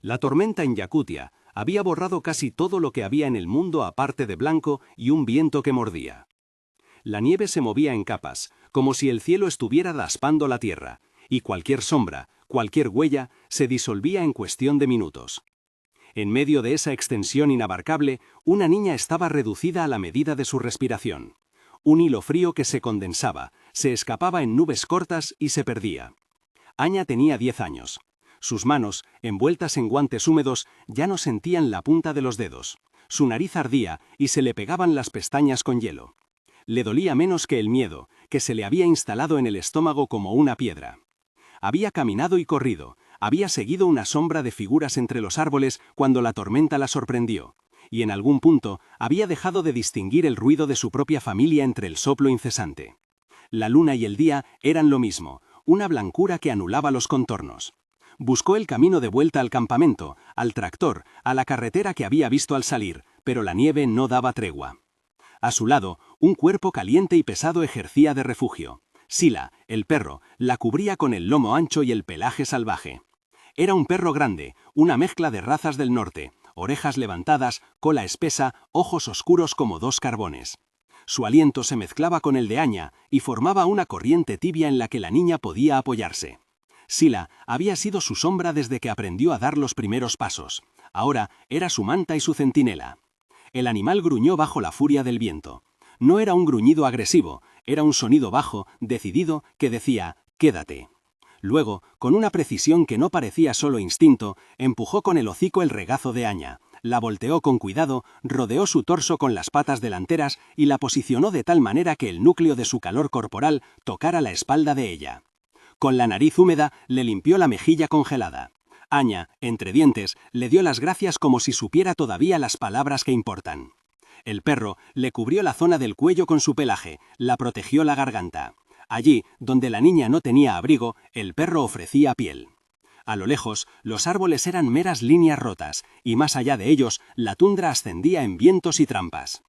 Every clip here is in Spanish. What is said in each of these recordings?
La tormenta en Yakutia había borrado casi todo lo que había en el mundo aparte de blanco y un viento que mordía. La nieve se movía en capas, como si el cielo estuviera raspando la tierra, y cualquier sombra, cualquier huella, se disolvía en cuestión de minutos. En medio de esa extensión inabarcable, una niña estaba reducida a la medida de su respiración. Un hilo frío que se condensaba, se escapaba en nubes cortas y se perdía. Anya tenía 10 años. Sus manos, envueltas en guantes húmedos, ya no sentían la punta de los dedos. Su nariz ardía y se le pegaban las pestañas con hielo. Le dolía menos que el miedo, que se le había instalado en el estómago como una piedra. Había caminado y corrido, había seguido una sombra de figuras entre los árboles cuando la tormenta la sorprendió, y en algún punto había dejado de distinguir el ruido de su propia familia entre el soplo incesante. La luna y el día eran lo mismo, una blancura que anulaba los contornos. Buscó el camino de vuelta al campamento, al tractor, a la carretera que había visto al salir, pero la nieve no daba tregua. A su lado, un cuerpo caliente y pesado ejercía de refugio. Sila, el perro, la cubría con el lomo ancho y el pelaje salvaje. Era un perro grande, una mezcla de razas del norte, orejas levantadas, cola espesa, ojos oscuros como 2 carbones. Su aliento se mezclaba con el de Anya y formaba una corriente tibia en la que la niña podía apoyarse. Sila había sido su sombra desde que aprendió a dar los primeros pasos. Ahora era su manta y su centinela. El animal gruñó bajo la furia del viento. No era un gruñido agresivo, era un sonido bajo, decidido, que decía, «quédate». Luego, con una precisión que no parecía solo instinto, empujó con el hocico el regazo de Anya, la volteó con cuidado, rodeó su torso con las patas delanteras y la posicionó de tal manera que el núcleo de su calor corporal tocara la espalda de ella. Con la nariz húmeda le limpió la mejilla congelada. Anya, entre dientes, le dio las gracias como si supiera todavía las palabras que importan. El perro le cubrió la zona del cuello con su pelaje, la protegió la garganta. Allí, donde la niña no tenía abrigo, el perro ofrecía piel. A lo lejos, los árboles eran meras líneas rotas, y más allá de ellos, la tundra ascendía en vientos y trampas.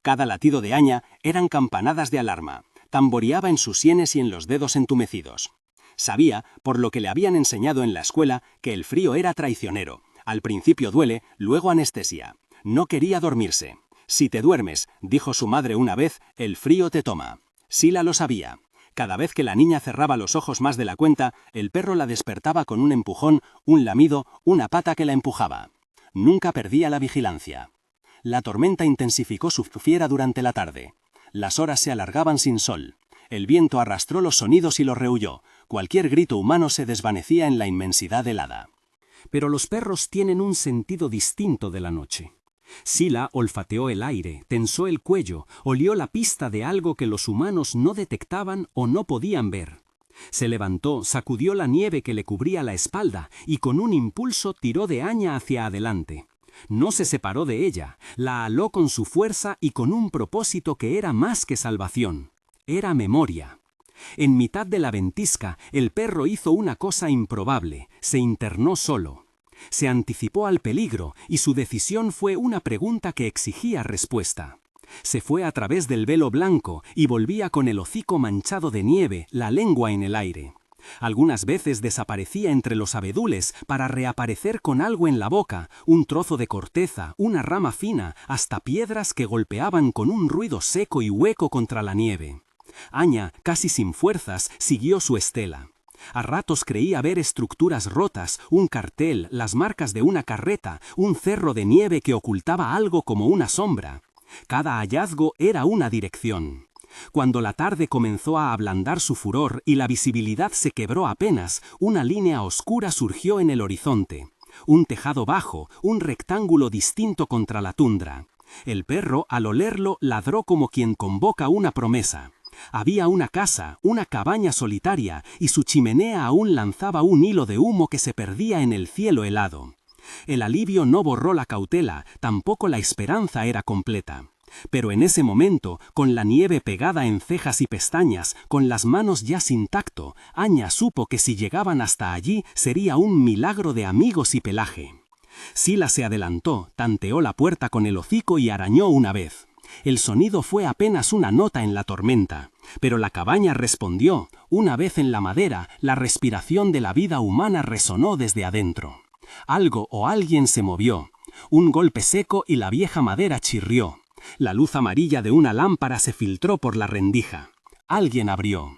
Cada latido de Anya eran campanadas de alarma, tamboreaba en sus sienes y en los dedos entumecidos. Sabía, por lo que le habían enseñado en la escuela, que el frío era traicionero. Al principio duele, luego anestesia. No quería dormirse. «Si te duermes», dijo su madre una vez, «el frío te toma». Sila lo sabía. Cada vez que la niña cerraba los ojos más de la cuenta, el perro la despertaba con un empujón, un lamido, una pata que la empujaba. Nunca perdía la vigilancia. La tormenta intensificó su fiera durante la tarde. Las horas se alargaban sin sol. El viento arrastró los sonidos y los rehuyó. Cualquier grito humano se desvanecía en la inmensidad helada. Pero los perros tienen un sentido distinto de la noche. Sila olfateó el aire, tensó el cuello, olió la pista de algo que los humanos no detectaban o no podían ver. Se levantó, sacudió la nieve que le cubría la espalda y con un impulso tiró de Anya hacia adelante. No se separó de ella, la aló con su fuerza y con un propósito que era más que salvación. Era memoria. En mitad de la ventisca, el perro hizo una cosa improbable, se internó solo. Se anticipó al peligro y su decisión fue una pregunta que exigía respuesta. Se fue a través del velo blanco y volvía con el hocico manchado de nieve, la lengua en el aire. Algunas veces desaparecía entre los abedules para reaparecer con algo en la boca, un trozo de corteza, una rama fina, hasta piedras que golpeaban con un ruido seco y hueco contra la nieve. Anya, casi sin fuerzas, siguió su estela. A ratos creía ver estructuras rotas, un cartel, las marcas de una carreta, un cerro de nieve que ocultaba algo como una sombra. Cada hallazgo era una dirección. Cuando la tarde comenzó a ablandar su furor y la visibilidad se quebró apenas, una línea oscura surgió en el horizonte. Un tejado bajo, un rectángulo distinto contra la tundra. El perro, al olerlo, ladró como quien convoca una promesa. Había una casa, una cabaña solitaria, y su chimenea aún lanzaba un hilo de humo que se perdía en el cielo helado. El alivio no borró la cautela, tampoco la esperanza era completa. Pero en ese momento, con la nieve pegada en cejas y pestañas, con las manos ya sin tacto, Anya supo que si llegaban hasta allí sería un milagro de amigos y pelaje. Sila se adelantó, tanteó la puerta con el hocico y arañó una vez. El sonido fue apenas una nota en la tormenta, pero la cabaña respondió. Una vez en la madera, la respiración de la vida humana resonó desde adentro. Algo o alguien se movió. Un golpe seco y la vieja madera chirrió. La luz amarilla de una lámpara se filtró por la rendija. Alguien abrió.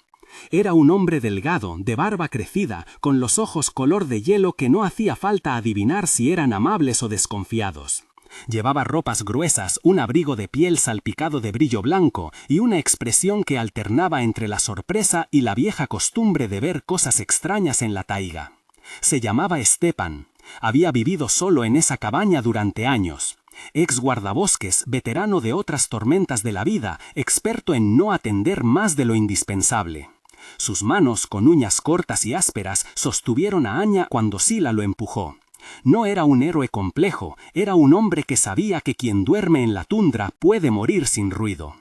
Era un hombre delgado, de barba crecida, con los ojos color de hielo que no hacía falta adivinar si eran amables o desconfiados. Llevaba ropas gruesas, un abrigo de piel salpicado de brillo blanco y una expresión que alternaba entre la sorpresa y la vieja costumbre de ver cosas extrañas en la taiga. Se llamaba Stepan. Había vivido solo en esa cabaña durante años. Ex guardabosques, veterano de otras tormentas de la vida, experto en no atender más de lo indispensable. Sus manos, con uñas cortas y ásperas, sostuvieron a Anya cuando Sila lo empujó. No era un héroe complejo, era un hombre que sabía que quien duerme en la tundra puede morir sin ruido.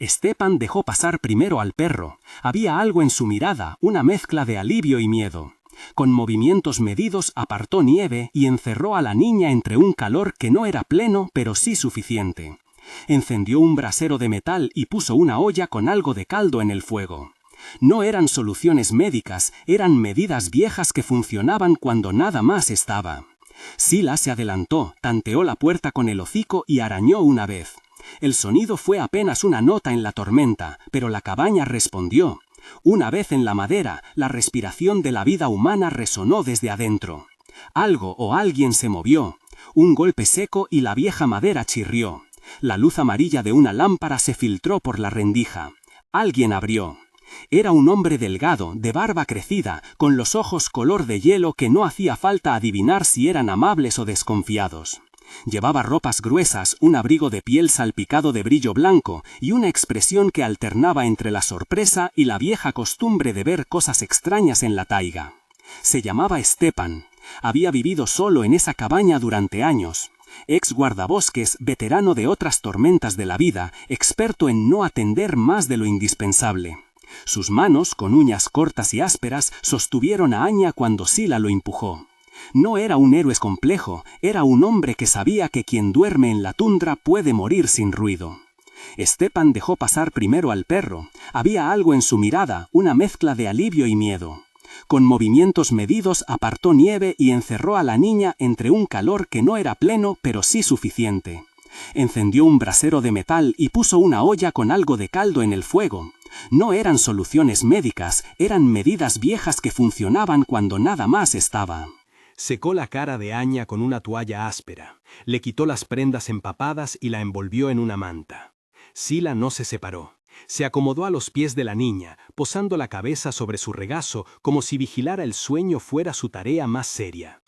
Stepan dejó pasar primero al perro. Había algo en su mirada, una mezcla de alivio y miedo. Con movimientos medidos apartó nieve y encerró a la niña entre un calor que no era pleno pero sí suficiente. Encendió un brasero de metal y puso una olla con algo de caldo en el fuego. No eran soluciones médicas, eran medidas viejas que funcionaban cuando nada más estaba. Sila se adelantó, tanteó la puerta con el hocico y arañó una vez. El sonido fue apenas una nota en la tormenta, pero la cabaña respondió. Una vez en la madera, la respiración de la vida humana resonó desde adentro. Algo o alguien se movió. Un golpe seco y la vieja madera chirrió. La luz amarilla de una lámpara se filtró por la rendija. Alguien abrió. Era un hombre delgado, de barba crecida, con los ojos color de hielo que no hacía falta adivinar si eran amables o desconfiados. Llevaba ropas gruesas, un abrigo de piel salpicado de brillo blanco y una expresión que alternaba entre la sorpresa y la vieja costumbre de ver cosas extrañas en la taiga. Se llamaba Stepan. Había vivido solo en esa cabaña durante años. Ex guardabosques, veterano de otras tormentas de la vida, experto en no atender más de lo indispensable. Sus manos, con uñas cortas y ásperas, sostuvieron a Anya cuando Sila lo empujó. No era un héroe complejo, era un hombre que sabía que quien duerme en la tundra puede morir sin ruido. Stepan dejó pasar primero al perro. Había algo en su mirada, una mezcla de alivio y miedo. Con movimientos medidos apartó nieve y encerró a la niña entre un calor que no era pleno pero sí suficiente. Encendió un brasero de metal y puso una olla con algo de caldo en el fuego. No eran soluciones médicas, eran medidas viejas que funcionaban cuando nada más estaba. Secó la cara de Anya con una toalla áspera, le quitó las prendas empapadas y la envolvió en una manta. Sila no se separó. Se acomodó a los pies de la niña, posando la cabeza sobre su regazo como si vigilar el sueño fuera su tarea más seria.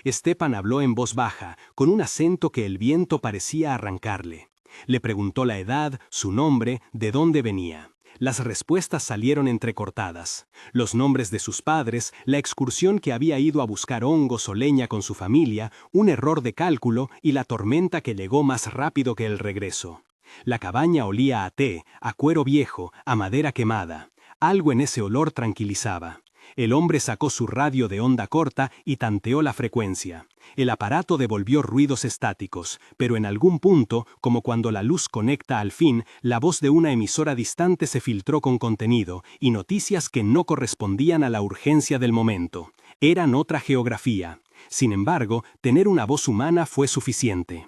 Stepan habló en voz baja, con un acento que el viento parecía arrancarle. Le preguntó la edad, su nombre, de dónde venía. Las respuestas salieron entrecortadas. Los nombres de sus padres, la excursión que había ido a buscar hongos o leña con su familia, un error de cálculo y la tormenta que llegó más rápido que el regreso. La cabaña olía a té, a cuero viejo, a madera quemada. Algo en ese olor tranquilizaba. El hombre sacó su radio de onda corta y tanteó la frecuencia. El aparato devolvió ruidos estáticos, pero en algún punto, como cuando la luz conecta al fin, la voz de una emisora distante se filtró con contenido y noticias que no correspondían a la urgencia del momento. Eran otra geografía. Sin embargo, tener una voz humana fue suficiente.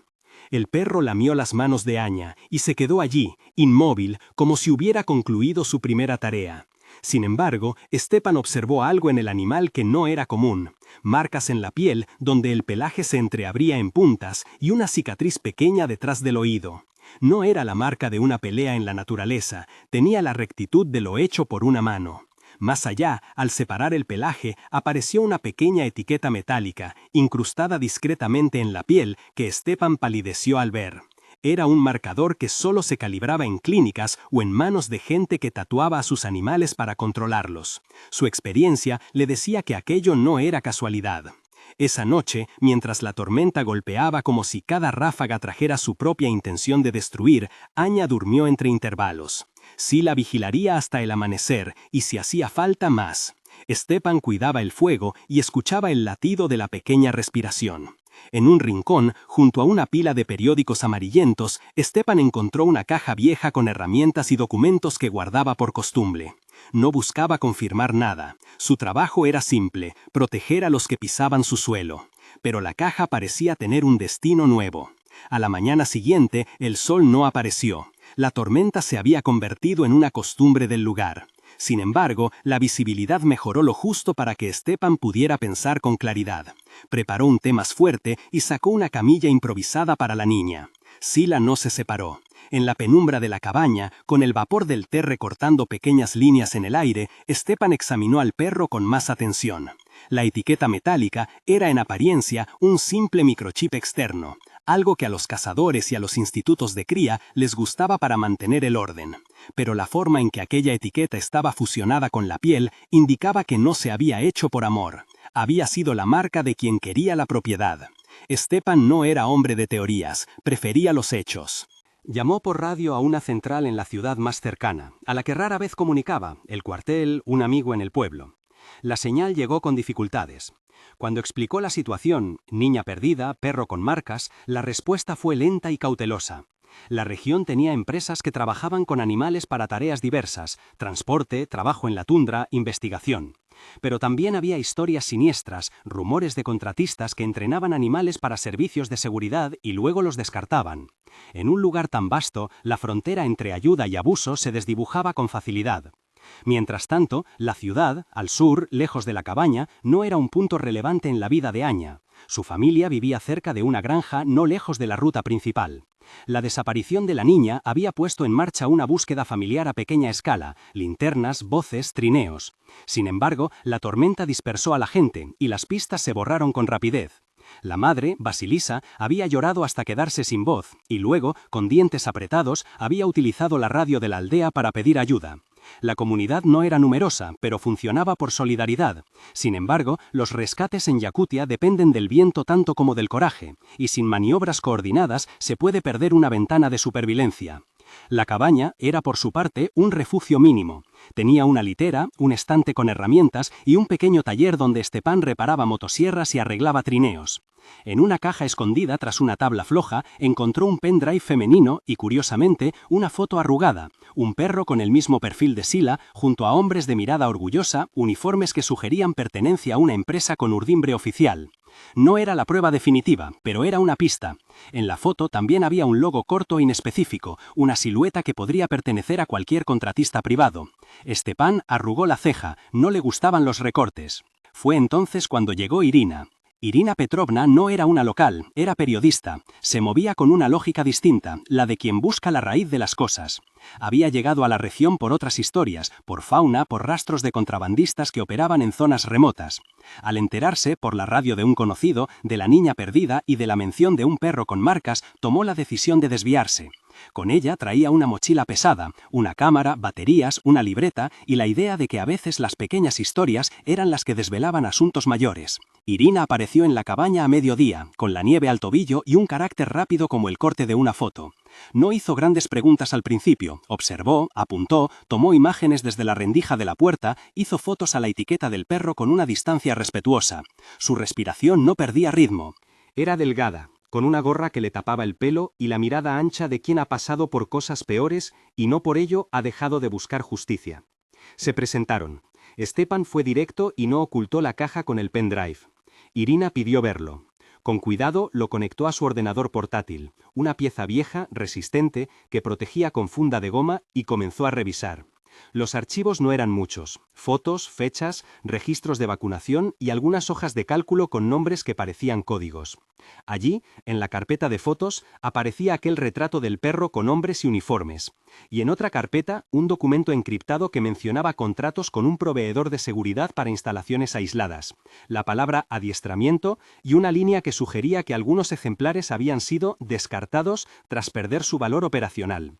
El perro lamió las manos de Anya y se quedó allí, inmóvil, como si hubiera concluido su primera tarea. Sin embargo, Stepan observó algo en el animal que no era común. Marcas en la piel donde el pelaje se entreabría en puntas y una cicatriz pequeña detrás del oído. No era la marca de una pelea en la naturaleza, tenía la rectitud de lo hecho por una mano. Más allá, al separar el pelaje, apareció una pequeña etiqueta metálica, incrustada discretamente en la piel, que Stepan palideció al ver. Era un marcador que solo se calibraba en clínicas o en manos de gente que tatuaba a sus animales para controlarlos. Su experiencia le decía que aquello no era casualidad. Esa noche, mientras la tormenta golpeaba como si cada ráfaga trajera su propia intención de destruir, Anya durmió entre intervalos. Sila vigilaría hasta el amanecer y si hacía falta más. Stepan cuidaba el fuego y escuchaba el latido de la pequeña respiración. En un rincón, junto a una pila de periódicos amarillentos, Stepan encontró una caja vieja con herramientas y documentos que guardaba por costumbre. No buscaba confirmar nada. Su trabajo era simple, proteger a los que pisaban su suelo. Pero la caja parecía tener un destino nuevo. A la mañana siguiente, el sol no apareció. La tormenta se había convertido en una costumbre del lugar. Sin embargo, la visibilidad mejoró lo justo para que Stepan pudiera pensar con claridad. Preparó un té más fuerte y sacó una camilla improvisada para la niña. Sila no se separó. En la penumbra de la cabaña, con el vapor del té recortando pequeñas líneas en el aire, Stepan examinó al perro con más atención. La etiqueta metálica era en apariencia un simple microchip externo, algo que a los cazadores y a los institutos de cría les gustaba para mantener el orden. Pero la forma en que aquella etiqueta estaba fusionada con la piel indicaba que no se había hecho por amor. Había sido la marca de quien quería la propiedad. Stepan no era hombre de teorías, prefería los hechos. Llamó por radio a una central en la ciudad más cercana, a la que rara vez comunicaba, el cuartel, un amigo en el pueblo. La señal llegó con dificultades. Cuando explicó la situación, niña perdida, perro con marcas, la respuesta fue lenta y cautelosa. La región tenía empresas que trabajaban con animales para tareas diversas: transporte, trabajo en la tundra, investigación. Pero también había historias siniestras, rumores de contratistas que entrenaban animales para servicios de seguridad y luego los descartaban. En un lugar tan vasto, la frontera entre ayuda y abuso se desdibujaba con facilidad. Mientras tanto, la ciudad, al sur, lejos de la cabaña, no era un punto relevante en la vida de Aña. Su familia vivía cerca de una granja no lejos de la ruta principal. La desaparición de la niña había puesto en marcha una búsqueda familiar a pequeña escala: linternas, voces, trineos. Sin embargo, la tormenta dispersó a la gente y las pistas se borraron con rapidez. La madre, Basilisa, había llorado hasta quedarse sin voz y luego, con dientes apretados, había utilizado la radio de la aldea para pedir ayuda. La comunidad no era numerosa, pero funcionaba por solidaridad. Sin embargo, los rescates en Yakutia dependen del viento tanto como del coraje, y sin maniobras coordinadas se puede perder una ventana de supervivencia. La cabaña era, por su parte, un refugio mínimo. Tenía una litera, un estante con herramientas y un pequeño taller donde Stepan reparaba motosierras y arreglaba trineos. En una caja escondida tras una tabla floja encontró un pendrive femenino y, curiosamente, una foto arrugada: un perro con el mismo perfil de Sila, junto a hombres de mirada orgullosa, uniformes que sugerían pertenencia a una empresa con urdimbre oficial. No era la prueba definitiva, pero era una pista. En la foto también había un logo corto e inespecífico, una silueta que podría pertenecer a cualquier contratista privado. Stepan arrugó la ceja, no le gustaban los recortes. Fue entonces cuando llegó Irina. Irina Petrovna no era una local, era periodista. Se movía con una lógica distinta, la de quien busca la raíz de las cosas. Había llegado a la región por otras historias, por fauna, por rastros de contrabandistas que operaban en zonas remotas. Al enterarse, por la radio de un conocido, de la niña perdida y de la mención de un perro con marcas, tomó la decisión de desviarse. Con ella traía una mochila pesada, una cámara, baterías, una libreta y la idea de que a veces las pequeñas historias eran las que desvelaban asuntos mayores. Irina apareció en la cabaña a mediodía, con la nieve al tobillo y un carácter rápido como el corte de una foto. No hizo grandes preguntas al principio, observó, apuntó, tomó imágenes desde la rendija de la puerta, hizo fotos a la etiqueta del perro con una distancia respetuosa. Su respiración no perdía ritmo. Era delgada, con una gorra que le tapaba el pelo y la mirada ancha de quien ha pasado por cosas peores y no por ello ha dejado de buscar justicia. Se presentaron. Stepan fue directo y no ocultó la caja con el pendrive. Irina pidió verlo. Con cuidado lo conectó a su ordenador portátil, una pieza vieja, resistente, que protegía con funda de goma, y comenzó a revisar. Los archivos no eran muchos: fotos, fechas, registros de vacunación y algunas hojas de cálculo con nombres que parecían códigos. Allí, en la carpeta de fotos, aparecía aquel retrato del perro con hombres y uniformes, y en otra carpeta un documento encriptado que mencionaba contratos con un proveedor de seguridad para instalaciones aisladas, la palabra adiestramiento y una línea que sugería que algunos ejemplares habían sido descartados tras perder su valor operacional.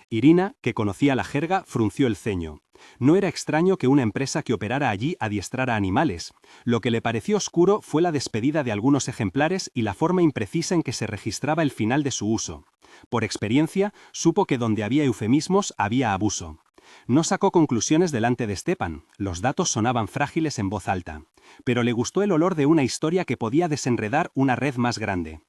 Irina, que conocía la jerga, frunció el ceño. No era extraño que una empresa que operara allí adiestrara animales. Lo que le pareció oscuro fue la despedida de algunos ejemplares y la forma imprecisa en que se registraba el final de su uso. Por experiencia, supo que donde había eufemismos había abuso. No sacó conclusiones delante de Stepan, los datos sonaban frágiles en voz alta, pero le gustó el olor de una historia que podía desenredar una red más grande.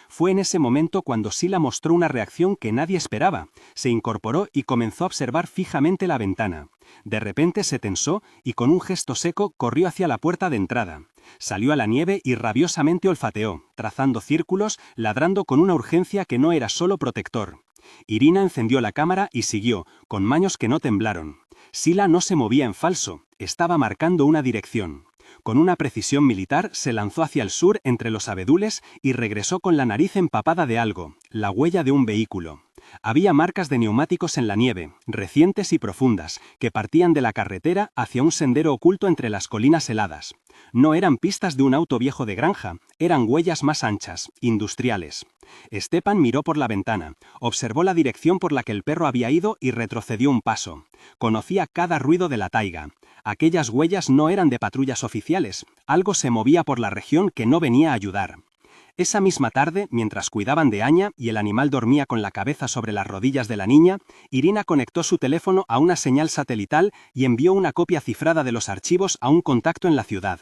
Fue en ese momento cuando Sila mostró una reacción que nadie esperaba. Se incorporó y comenzó a observar fijamente la ventana. De repente se tensó y con un gesto seco corrió hacia la puerta de entrada. Salió a la nieve y rabiosamente olfateó, trazando círculos, ladrando con una urgencia que no era solo protector. Irina encendió la cámara y siguió, con manos que no temblaron. Sila no se movía en falso, estaba marcando una dirección. Con una precisión militar se lanzó hacia el sur entre los abedules y regresó con la nariz empapada de algo, la huella de un vehículo. Había marcas de neumáticos en la nieve, recientes y profundas, que partían de la carretera hacia un sendero oculto entre las colinas heladas. No eran pistas de un auto viejo de granja, eran huellas más anchas, industriales. Stepan miró por la ventana, observó la dirección por la que el perro había ido y retrocedió un paso. Conocía cada ruido de la taiga. Aquellas huellas no eran de patrullas oficiales, algo se movía por la región que no venía a ayudar. Esa misma tarde, mientras cuidaban de Anya y el animal dormía con la cabeza sobre las rodillas de la niña, Irina conectó su teléfono a una señal satelital y envió una copia cifrada de los archivos a un contacto en la ciudad.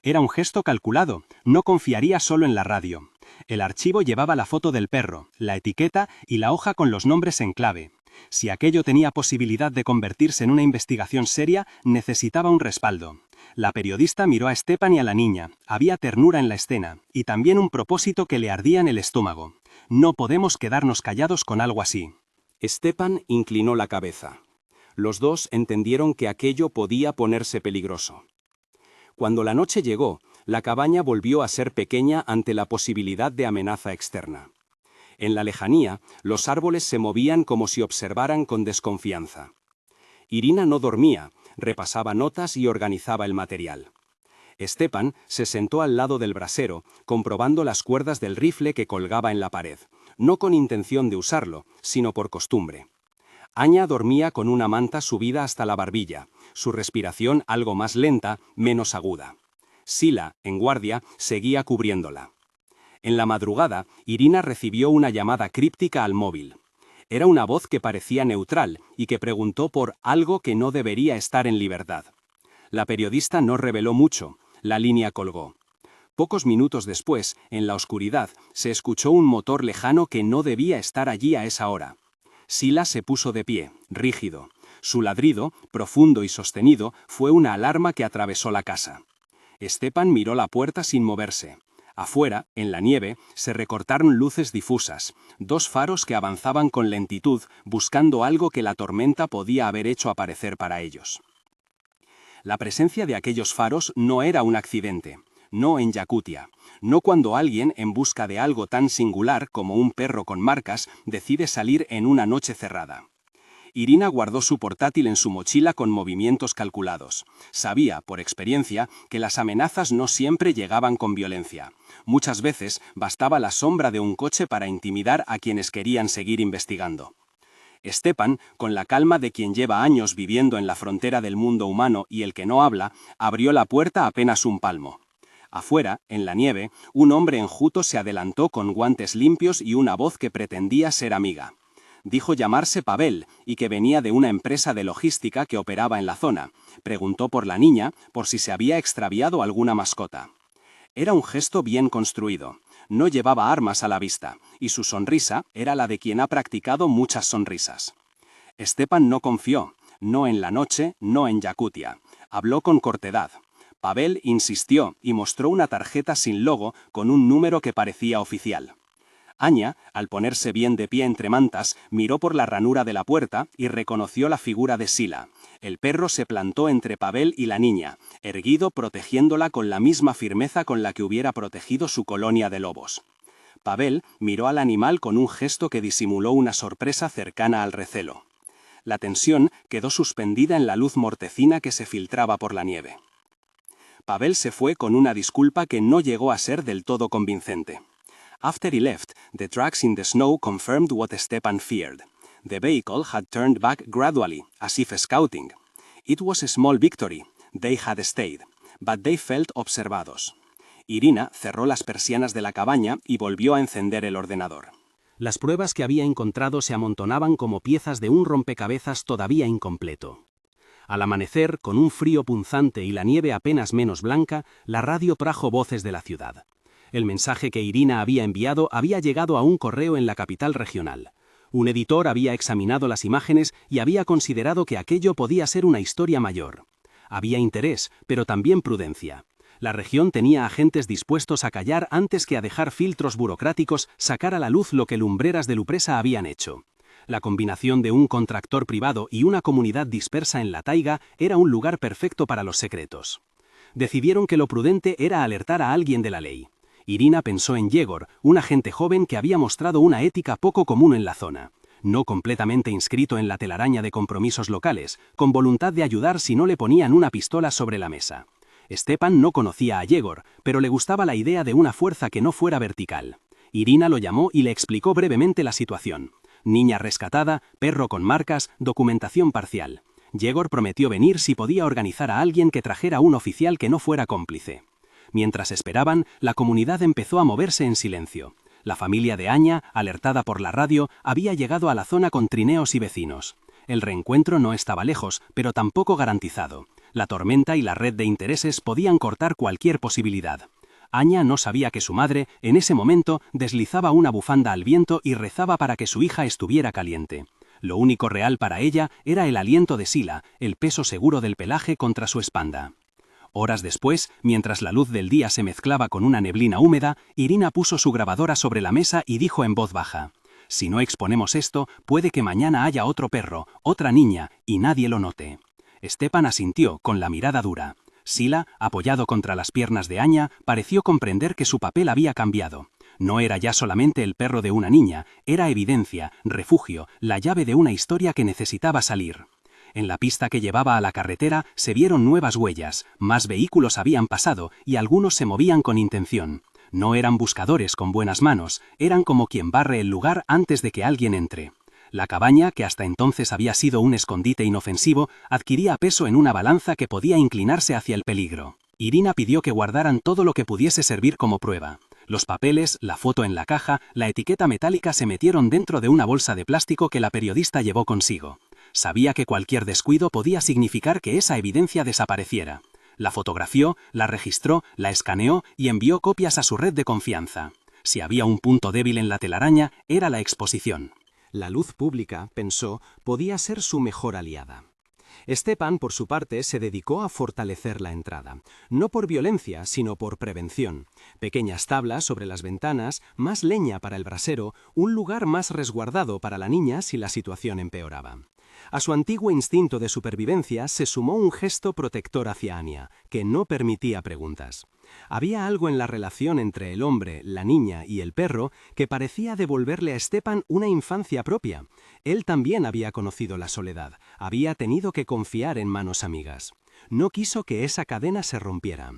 Era un gesto calculado, no confiaría solo en la radio. El archivo llevaba la foto del perro, la etiqueta y la hoja con los nombres en clave. Si aquello tenía posibilidad de convertirse en una investigación seria, necesitaba un respaldo. La periodista miró a Stepan y a la niña. Había ternura en la escena, y también un propósito que le ardía en el estómago. No podemos quedarnos callados con algo así. Stepan inclinó la cabeza. Los dos entendieron que aquello podía ponerse peligroso. Cuando la noche llegó, la cabaña volvió a ser pequeña ante la posibilidad de amenaza externa. En la lejanía, los árboles se movían como si observaran con desconfianza. Irina no dormía, repasaba notas y organizaba el material. Stepan se sentó al lado del brasero, comprobando las cuerdas del rifle que colgaba en la pared, no con intención de usarlo, sino por costumbre. Anya dormía con una manta subida hasta la barbilla, su respiración algo más lenta, menos aguda. Sila, en guardia, seguía cubriéndola. En la madrugada, Irina recibió una llamada críptica al móvil. Era una voz que parecía neutral y que preguntó por algo que no debería estar en libertad. La periodista no reveló mucho, la línea colgó. Pocos minutos después, en la oscuridad, se escuchó un motor lejano que no debía estar allí a esa hora. Sila se puso de pie, rígido. Su ladrido, profundo y sostenido, fue una alarma que atravesó la casa. Stepan miró la puerta sin moverse. Afuera, en la nieve, se recortaron luces difusas, dos faros que avanzaban con lentitud, buscando algo que la tormenta podía haber hecho aparecer para ellos. La presencia de aquellos faros no era un accidente, no en Yakutia, no cuando alguien, en busca de algo tan singular como un perro con marcas, decide salir en una noche cerrada. Irina guardó su portátil en su mochila con movimientos calculados. Sabía, por experiencia, que las amenazas no siempre llegaban con violencia. Muchas veces bastaba la sombra de un coche para intimidar a quienes querían seguir investigando. Stepan, con la calma de quien lleva años viviendo en la frontera del mundo humano y el que no habla, abrió la puerta apenas un palmo. Afuera, en la nieve, un hombre enjuto se adelantó con guantes limpios y una voz que pretendía ser amiga. Dijo llamarse Pavel y que venía de una empresa de logística que operaba en la zona. Preguntó por la niña, por si se había extraviado alguna mascota. Era un gesto bien construido. No llevaba armas a la vista, y su sonrisa era la de quien ha practicado muchas sonrisas. Stepan no confió, no en la noche, no en Yakutia. Habló con cortedad. Pavel insistió y mostró una tarjeta sin logo con un número que parecía oficial. Anya, al ponerse bien de pie entre mantas, miró por la ranura de la puerta y reconoció la figura de Sila. El perro se plantó entre Pavel y la niña, erguido protegiéndola con la misma firmeza con la que hubiera protegido su colonia de lobos. Pavel miró al animal con un gesto que disimuló una sorpresa cercana al recelo. La tensión quedó suspendida en la luz mortecina que se filtraba por la nieve. Pavel se fue con una disculpa que no llegó a ser del todo convincente. After he left, the tracks in the snow confirmed what Stepan feared. The vehicle had turned back gradually, as if scouting. It was a small victory. They had stayed, but they felt observados. Irina cerró las persianas de la cabaña y volvió a encender el ordenador. Las pruebas que había encontrado se amontonaban como piezas de un rompecabezas todavía incompleto. Al amanecer, con un frío punzante y la nieve apenas menos blanca, la radio trajo voces de la ciudad. El mensaje que Irina había enviado había llegado a un correo en la capital regional. Un editor había examinado las imágenes y había considerado que aquello podía ser una historia mayor. Había interés, pero también prudencia. La región tenía agentes dispuestos a callar antes que a dejar filtros burocráticos sacar a la luz lo que lumbreras de Lupresa habían hecho. La combinación de un contractor privado y una comunidad dispersa en la taiga era un lugar perfecto para los secretos. Decidieron que lo prudente era alertar a alguien de la ley. Irina pensó en Yegor, un agente joven que había mostrado una ética poco común en la zona. No completamente inscrito en la telaraña de compromisos locales, con voluntad de ayudar si no le ponían una pistola sobre la mesa. Stepan no conocía a Yegor, pero le gustaba la idea de una fuerza que no fuera vertical. Irina lo llamó y le explicó brevemente la situación. Niña rescatada, perro con marcas, documentación parcial. Yegor prometió venir si podía organizar a alguien que trajera un oficial que no fuera cómplice. Mientras esperaban, la comunidad empezó a moverse en silencio. La familia de Aña, alertada por la radio, había llegado a la zona con trineos y vecinos. El reencuentro no estaba lejos, pero tampoco garantizado. La tormenta y la red de intereses podían cortar cualquier posibilidad. Aña no sabía que su madre, en ese momento, deslizaba una bufanda al viento y rezaba para que su hija estuviera caliente. Lo único real para ella era el aliento de Sila, el peso seguro del pelaje contra su espalda. Horas después, mientras la luz del día se mezclaba con una neblina húmeda, Irina puso su grabadora sobre la mesa y dijo en voz baja: «Si no exponemos esto, puede que mañana haya otro perro, otra niña, y nadie lo note». Stepan asintió, con la mirada dura. Sila, apoyado contra las piernas de Aña, pareció comprender que su papel había cambiado. No era ya solamente el perro de una niña, era evidencia, refugio, la llave de una historia que necesitaba salir. En la pista que llevaba a la carretera se vieron nuevas huellas, más vehículos habían pasado y algunos se movían con intención. No eran buscadores con buenas manos, eran como quien barre el lugar antes de que alguien entre. La cabaña, que hasta entonces había sido un escondite inofensivo, adquiría peso en una balanza que podía inclinarse hacia el peligro. Irina pidió que guardaran todo lo que pudiese servir como prueba. Los papeles, la foto en la caja, la etiqueta metálica se metieron dentro de una bolsa de plástico que la periodista llevó consigo. Sabía que cualquier descuido podía significar que esa evidencia desapareciera. La fotografió, la registró, la escaneó y envió copias a su red de confianza. Si había un punto débil en la telaraña, era la exposición. La luz pública, pensó, podía ser su mejor aliada. Stepan, por su parte, se dedicó a fortalecer la entrada, no por violencia, sino por prevención. Pequeñas tablas sobre las ventanas, más leña para el brasero, un lugar más resguardado para la niña si la situación empeoraba. A su antiguo instinto de supervivencia se sumó un gesto protector hacia Anya, que no permitía preguntas. Había algo en la relación entre el hombre, la niña y el perro que parecía devolverle a Stepan una infancia propia. Él también había conocido la soledad, había tenido que confiar en manos amigas. No quiso que esa cadena se rompiera.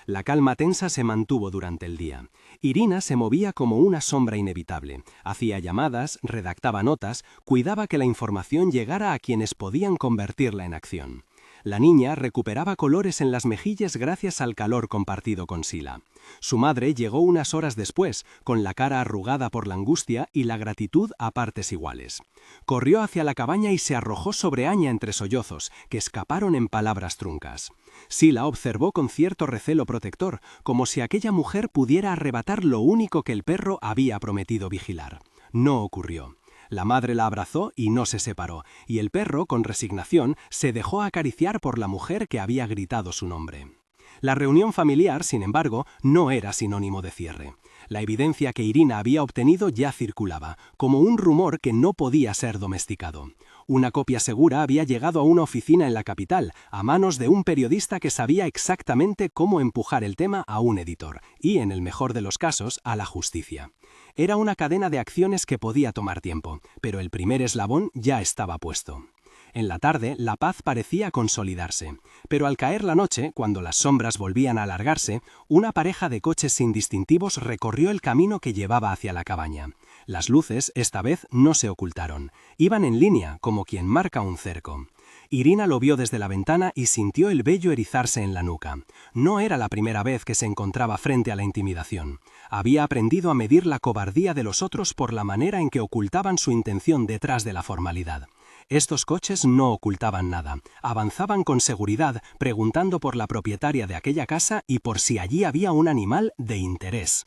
La calma tensa se mantuvo durante el día. Irina se movía como una sombra inevitable. Hacía llamadas, redactaba notas, cuidaba que la información llegara a quienes podían convertirla en acción. La niña recuperaba colores en las mejillas gracias al calor compartido con Sila. Su madre llegó unas horas después, con la cara arrugada por la angustia y la gratitud a partes iguales. Corrió hacia la cabaña y se arrojó sobre Anya entre sollozos, que escaparon en palabras truncas. Sila observó con cierto recelo protector, como si aquella mujer pudiera arrebatar lo único que el perro había prometido vigilar. No ocurrió. La madre la abrazó y no se separó, y el perro, con resignación, se dejó acariciar por la mujer que había gritado su nombre. La reunión familiar, sin embargo, no era sinónimo de cierre. La evidencia que Irina había obtenido ya circulaba, como un rumor que no podía ser domesticado. Una copia segura había llegado a una oficina en la capital, a manos de un periodista que sabía exactamente cómo empujar el tema a un editor, y, en el mejor de los casos, a la justicia. Era una cadena de acciones que podía tomar tiempo, pero el primer eslabón ya estaba puesto. En la tarde, la paz parecía consolidarse, pero al caer la noche, cuando las sombras volvían a alargarse, una pareja de coches sin distintivos recorrió el camino que llevaba hacia la cabaña. Las luces, esta vez, no se ocultaron. Iban en línea, como quien marca un cerco. Irina lo vio desde la ventana y sintió el vello erizarse en la nuca. No era la primera vez que se encontraba frente a la intimidación. Había aprendido a medir la cobardía de los otros por la manera en que ocultaban su intención detrás de la formalidad. Estos coches no ocultaban nada. Avanzaban con seguridad, preguntando por la propietaria de aquella casa y por si allí había un animal de interés.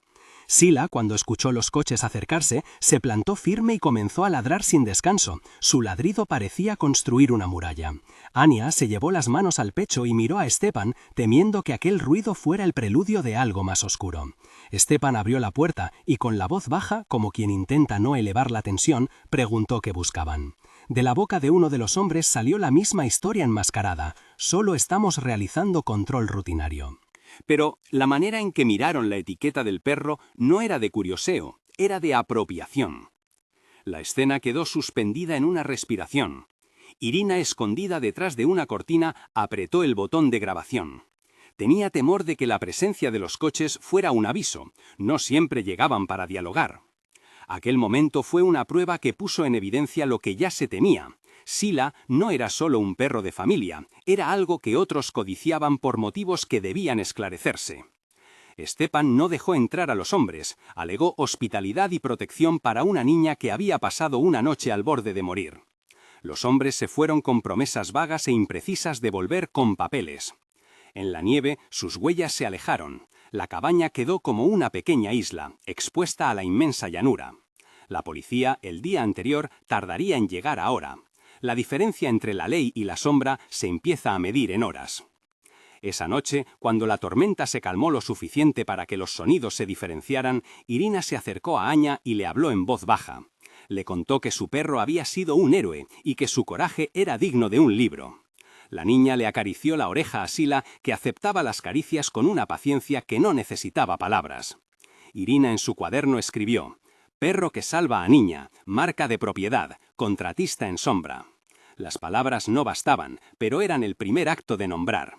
Sila, cuando escuchó los coches acercarse, se plantó firme y comenzó a ladrar sin descanso. Su ladrido parecía construir una muralla. Anya se llevó las manos al pecho y miró a Stepan, temiendo que aquel ruido fuera el preludio de algo más oscuro. Stepan abrió la puerta y con la voz baja, como quien intenta no elevar la tensión, preguntó qué buscaban. De la boca de uno de los hombres salió la misma historia enmascarada. Solo estamos realizando control rutinario. Pero la manera en que miraron la etiqueta del perro no era de curioseo, era de apropiación. La escena quedó suspendida en una respiración. Irina, escondida detrás de una cortina, apretó el botón de grabación. Tenía temor de que la presencia de los coches fuera un aviso. No siempre llegaban para dialogar. Aquel momento fue una prueba que puso en evidencia lo que ya se temía. Sila no era solo un perro de familia, era algo que otros codiciaban por motivos que debían esclarecerse. Stepan no dejó entrar a los hombres, alegó hospitalidad y protección para una niña que había pasado una noche al borde de morir. Los hombres se fueron con promesas vagas e imprecisas de volver con papeles. En la nieve sus huellas se alejaron. La cabaña quedó como una pequeña isla, expuesta a la inmensa llanura. La policía, el día anterior, tardaría en llegar ahora. La diferencia entre la ley y la sombra se empieza a medir en horas. Esa noche, cuando la tormenta se calmó lo suficiente para que los sonidos se diferenciaran, Irina se acercó a Anya y le habló en voz baja. Le contó que su perro había sido un héroe y que su coraje era digno de un libro. La niña le acarició la oreja a Sila, que aceptaba las caricias con una paciencia que no necesitaba palabras. Irina en su cuaderno escribió: «Perro que salva a niña, marca de propiedad, contratista en sombra». Las palabras no bastaban, pero eran el primer acto de nombrar.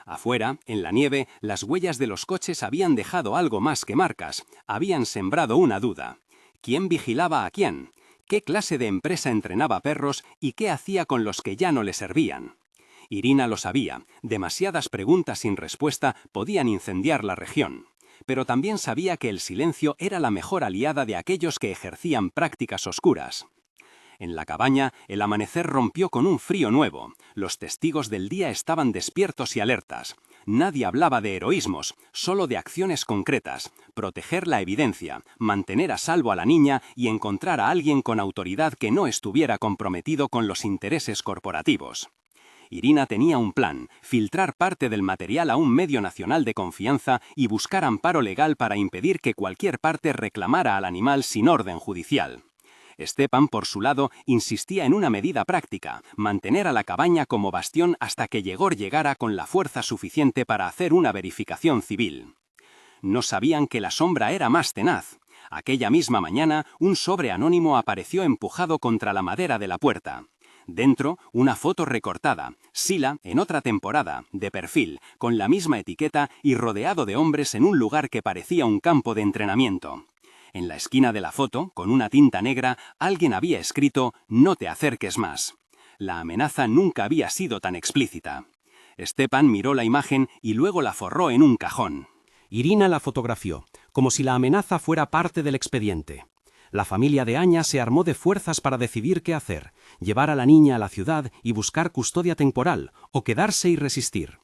Afuera, en la nieve, las huellas de los coches habían dejado algo más que marcas, habían sembrado una duda. ¿Quién vigilaba a quién? ¿Qué clase de empresa entrenaba perros y qué hacía con los que ya no le servían? Irina lo sabía, demasiadas preguntas sin respuesta podían incendiar la región. Pero también sabía que el silencio era la mejor aliada de aquellos que ejercían prácticas oscuras. En la cabaña, el amanecer rompió con un frío nuevo. Los testigos del día estaban despiertos y alertas. Nadie hablaba de heroísmos, solo de acciones concretas. Proteger la evidencia, mantener a salvo a la niña y encontrar a alguien con autoridad que no estuviera comprometido con los intereses corporativos. Irina tenía un plan: filtrar parte del material a un medio nacional de confianza y buscar amparo legal para impedir que cualquier parte reclamara al animal sin orden judicial. Stepan, por su lado, insistía en una medida práctica: mantener a la cabaña como bastión hasta que Yegor llegara con la fuerza suficiente para hacer una verificación civil. No sabían que la sombra era más tenaz. Aquella misma mañana, un sobre anónimo apareció empujado contra la madera de la puerta. Dentro, una foto recortada, Sila, en otra temporada, de perfil, con la misma etiqueta y rodeado de hombres en un lugar que parecía un campo de entrenamiento. En la esquina de la foto, con una tinta negra, alguien había escrito: «No te acerques más». La amenaza nunca había sido tan explícita. Stepan miró la imagen y luego la forró en un cajón. Irina la fotografió, como si la amenaza fuera parte del expediente. La familia de Anya se armó de fuerzas para decidir qué hacer: llevar a la niña a la ciudad y buscar custodia temporal, o quedarse y resistir.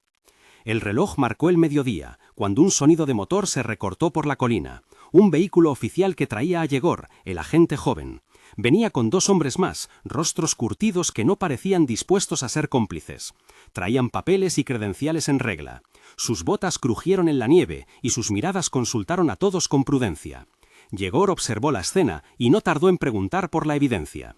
El reloj marcó el mediodía, cuando un sonido de motor se recortó por la colina. Un vehículo oficial que traía a Yegor, el agente joven. Venía con 2 hombres más, rostros curtidos que no parecían dispuestos a ser cómplices. Traían papeles y credenciales en regla. Sus botas crujieron en la nieve y sus miradas consultaron a todos con prudencia. Yegor observó la escena y no tardó en preguntar por la evidencia.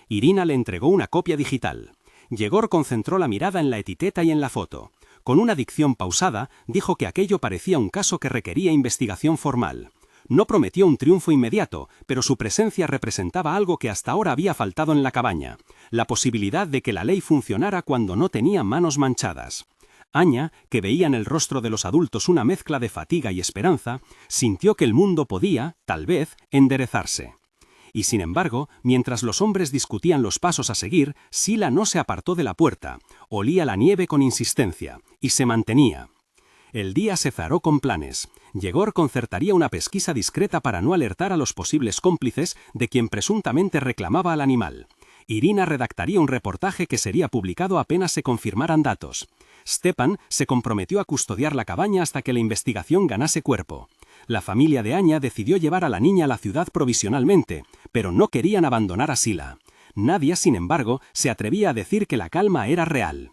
Irina le entregó una copia digital. Yegor concentró la mirada en la etiqueta y en la foto. Con una dicción pausada, dijo que aquello parecía un caso que requería investigación formal. No prometió un triunfo inmediato, pero su presencia representaba algo que hasta ahora había faltado en la cabaña: la posibilidad de que la ley funcionara cuando no tenía manos manchadas. Anya, que veía en el rostro de los adultos una mezcla de fatiga y esperanza, sintió que el mundo podía, tal vez, enderezarse. Y sin embargo, mientras los hombres discutían los pasos a seguir, Sila no se apartó de la puerta, olía la nieve con insistencia, y se mantenía. El día se zaró con planes. Yegor concertaría una pesquisa discreta para no alertar a los posibles cómplices de quien presuntamente reclamaba al animal. Irina redactaría un reportaje que sería publicado apenas se confirmaran datos. Stepan se comprometió a custodiar la cabaña hasta que la investigación ganase cuerpo. La familia de Anya decidió llevar a la niña a la ciudad provisionalmente, pero no querían abandonar a Sila. Nadie, sin embargo, se atrevía a decir que la calma era real.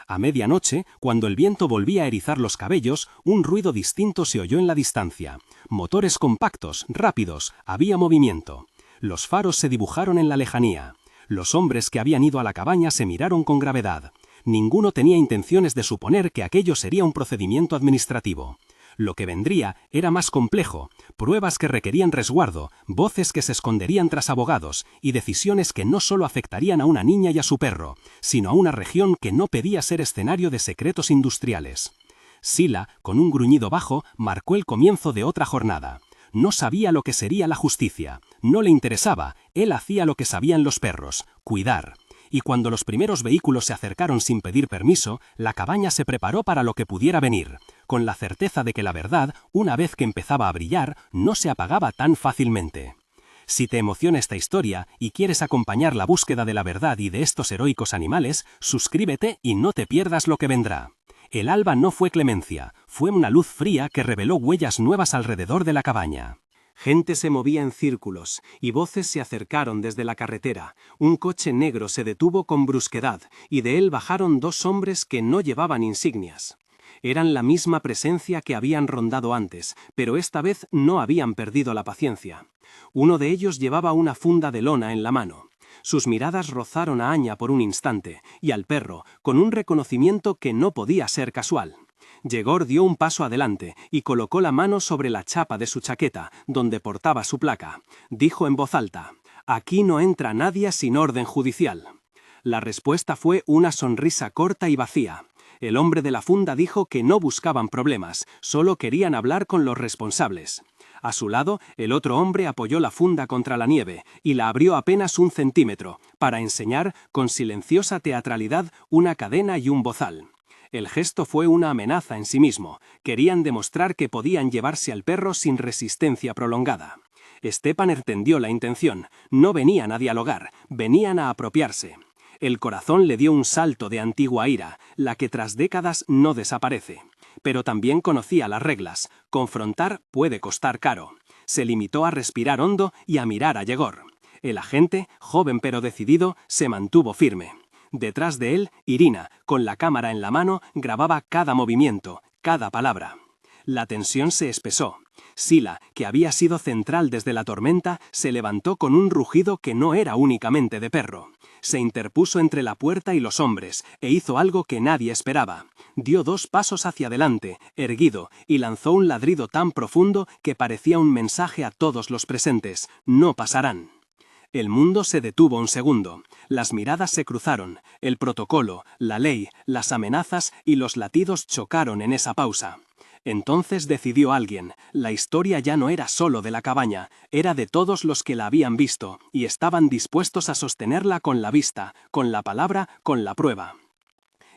A medianoche, cuando el viento volvía a erizar los cabellos, un ruido distinto se oyó en la distancia. Motores compactos, rápidos, había movimiento. Los faros se dibujaron en la lejanía. Los hombres que habían ido a la cabaña se miraron con gravedad. Ninguno tenía intenciones de suponer que aquello sería un procedimiento administrativo. Lo que vendría era más complejo, pruebas que requerían resguardo, voces que se esconderían tras abogados y decisiones que no solo afectarían a una niña y a su perro, sino a una región que no pedía ser escenario de secretos industriales. Sila, con un gruñido bajo, marcó el comienzo de otra jornada. No sabía lo que sería la justicia, no le interesaba, él hacía lo que sabían los perros, cuidar. Y cuando los primeros vehículos se acercaron sin pedir permiso, la cabaña se preparó para lo que pudiera venir, con la certeza de que la verdad, una vez que empezaba a brillar, no se apagaba tan fácilmente. Si te emociona esta historia y quieres acompañar la búsqueda de la verdad y de estos heroicos animales, suscríbete y no te pierdas lo que vendrá. El alba no fue clemencia, fue una luz fría que reveló huellas nuevas alrededor de la cabaña. Gente se movía en círculos, y voces se acercaron desde la carretera. Un coche negro se detuvo con brusquedad, y de él bajaron dos hombres que no llevaban insignias. Eran la misma presencia que habían rondado antes, pero esta vez no habían perdido la paciencia. Uno de ellos llevaba una funda de lona en la mano. Sus miradas rozaron a Anya por un instante, y al perro, con un reconocimiento que no podía ser casual. Yegor dio un paso adelante y colocó la mano sobre la chapa de su chaqueta, donde portaba su placa. Dijo en voz alta: «Aquí no entra nadie sin orden judicial». La respuesta fue una sonrisa corta y vacía. El hombre de la funda dijo que no buscaban problemas, solo querían hablar con los responsables. A su lado, el otro hombre apoyó la funda contra la nieve y la abrió apenas 1 centímetro, para enseñar, con silenciosa teatralidad, una cadena y un bozal. El gesto fue una amenaza en sí mismo. Querían demostrar que podían llevarse al perro sin resistencia prolongada. Stepan entendió la intención. No venían a dialogar, venían a apropiarse. El corazón le dio un salto de antigua ira, la que tras décadas no desaparece. Pero también conocía las reglas. Confrontar puede costar caro. Se limitó a respirar hondo y a mirar a Yegor. El agente, joven pero decidido, se mantuvo firme. Detrás de él, Irina, con la cámara en la mano, grababa cada movimiento, cada palabra. La tensión se espesó. Sila, que había sido central desde la tormenta, se levantó con un rugido que no era únicamente de perro. Se interpuso entre la puerta y los hombres, e hizo algo que nadie esperaba. Dio 2 pasos hacia adelante, erguido, y lanzó un ladrido tan profundo que parecía un mensaje a todos los presentes: «No pasarán». El mundo se detuvo un segundo. Las miradas se cruzaron. El protocolo, la ley, las amenazas y los latidos chocaron en esa pausa. Entonces decidió alguien. La historia ya no era solo de la cabaña, era de todos los que la habían visto, y estaban dispuestos a sostenerla con la vista, con la palabra, con la prueba.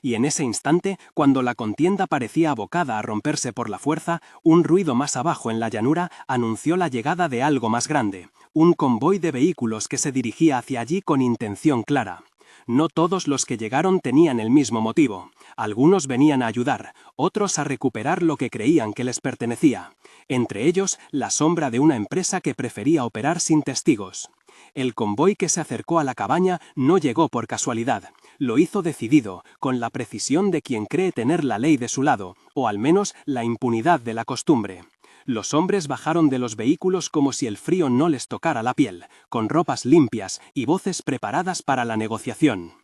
Y en ese instante, cuando la contienda parecía abocada a romperse por la fuerza, un ruido más abajo en la llanura anunció la llegada de algo más grande, un convoy de vehículos que se dirigía hacia allí con intención clara. No todos los que llegaron tenían el mismo motivo. Algunos venían a ayudar, otros a recuperar lo que creían que les pertenecía. Entre ellos, la sombra de una empresa que prefería operar sin testigos. El convoy que se acercó a la cabaña no llegó por casualidad. Lo hizo decidido, con la precisión de quien cree tener la ley de su lado, o al menos la impunidad de la costumbre. Los hombres bajaron de los vehículos como si el frío no les tocara la piel, con ropas limpias y voces preparadas para la negociación.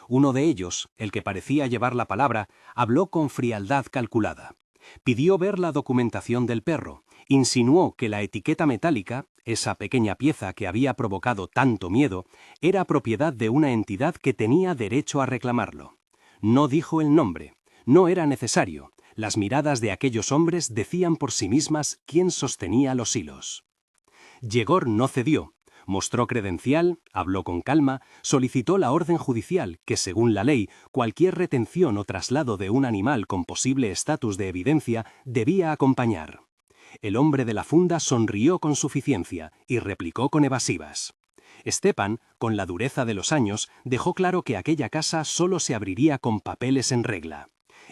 Uno de ellos, el que parecía llevar la palabra, habló con frialdad calculada. Pidió ver la documentación del perro, insinuó que la etiqueta metálica, esa pequeña pieza que había provocado tanto miedo, era propiedad de una entidad que tenía derecho a reclamarlo. No dijo el nombre, no era necesario. Las miradas de aquellos hombres decían por sí mismas quién sostenía los hilos. Yegor no cedió. Mostró credencial, habló con calma, solicitó la orden judicial que, según la ley, cualquier retención o traslado de un animal con posible estatus de evidencia debía acompañar. El hombre de la funda sonrió con suficiencia y replicó con evasivas. Stepan, con la dureza de los años, dejó claro que aquella casa solo se abriría con papeles en regla.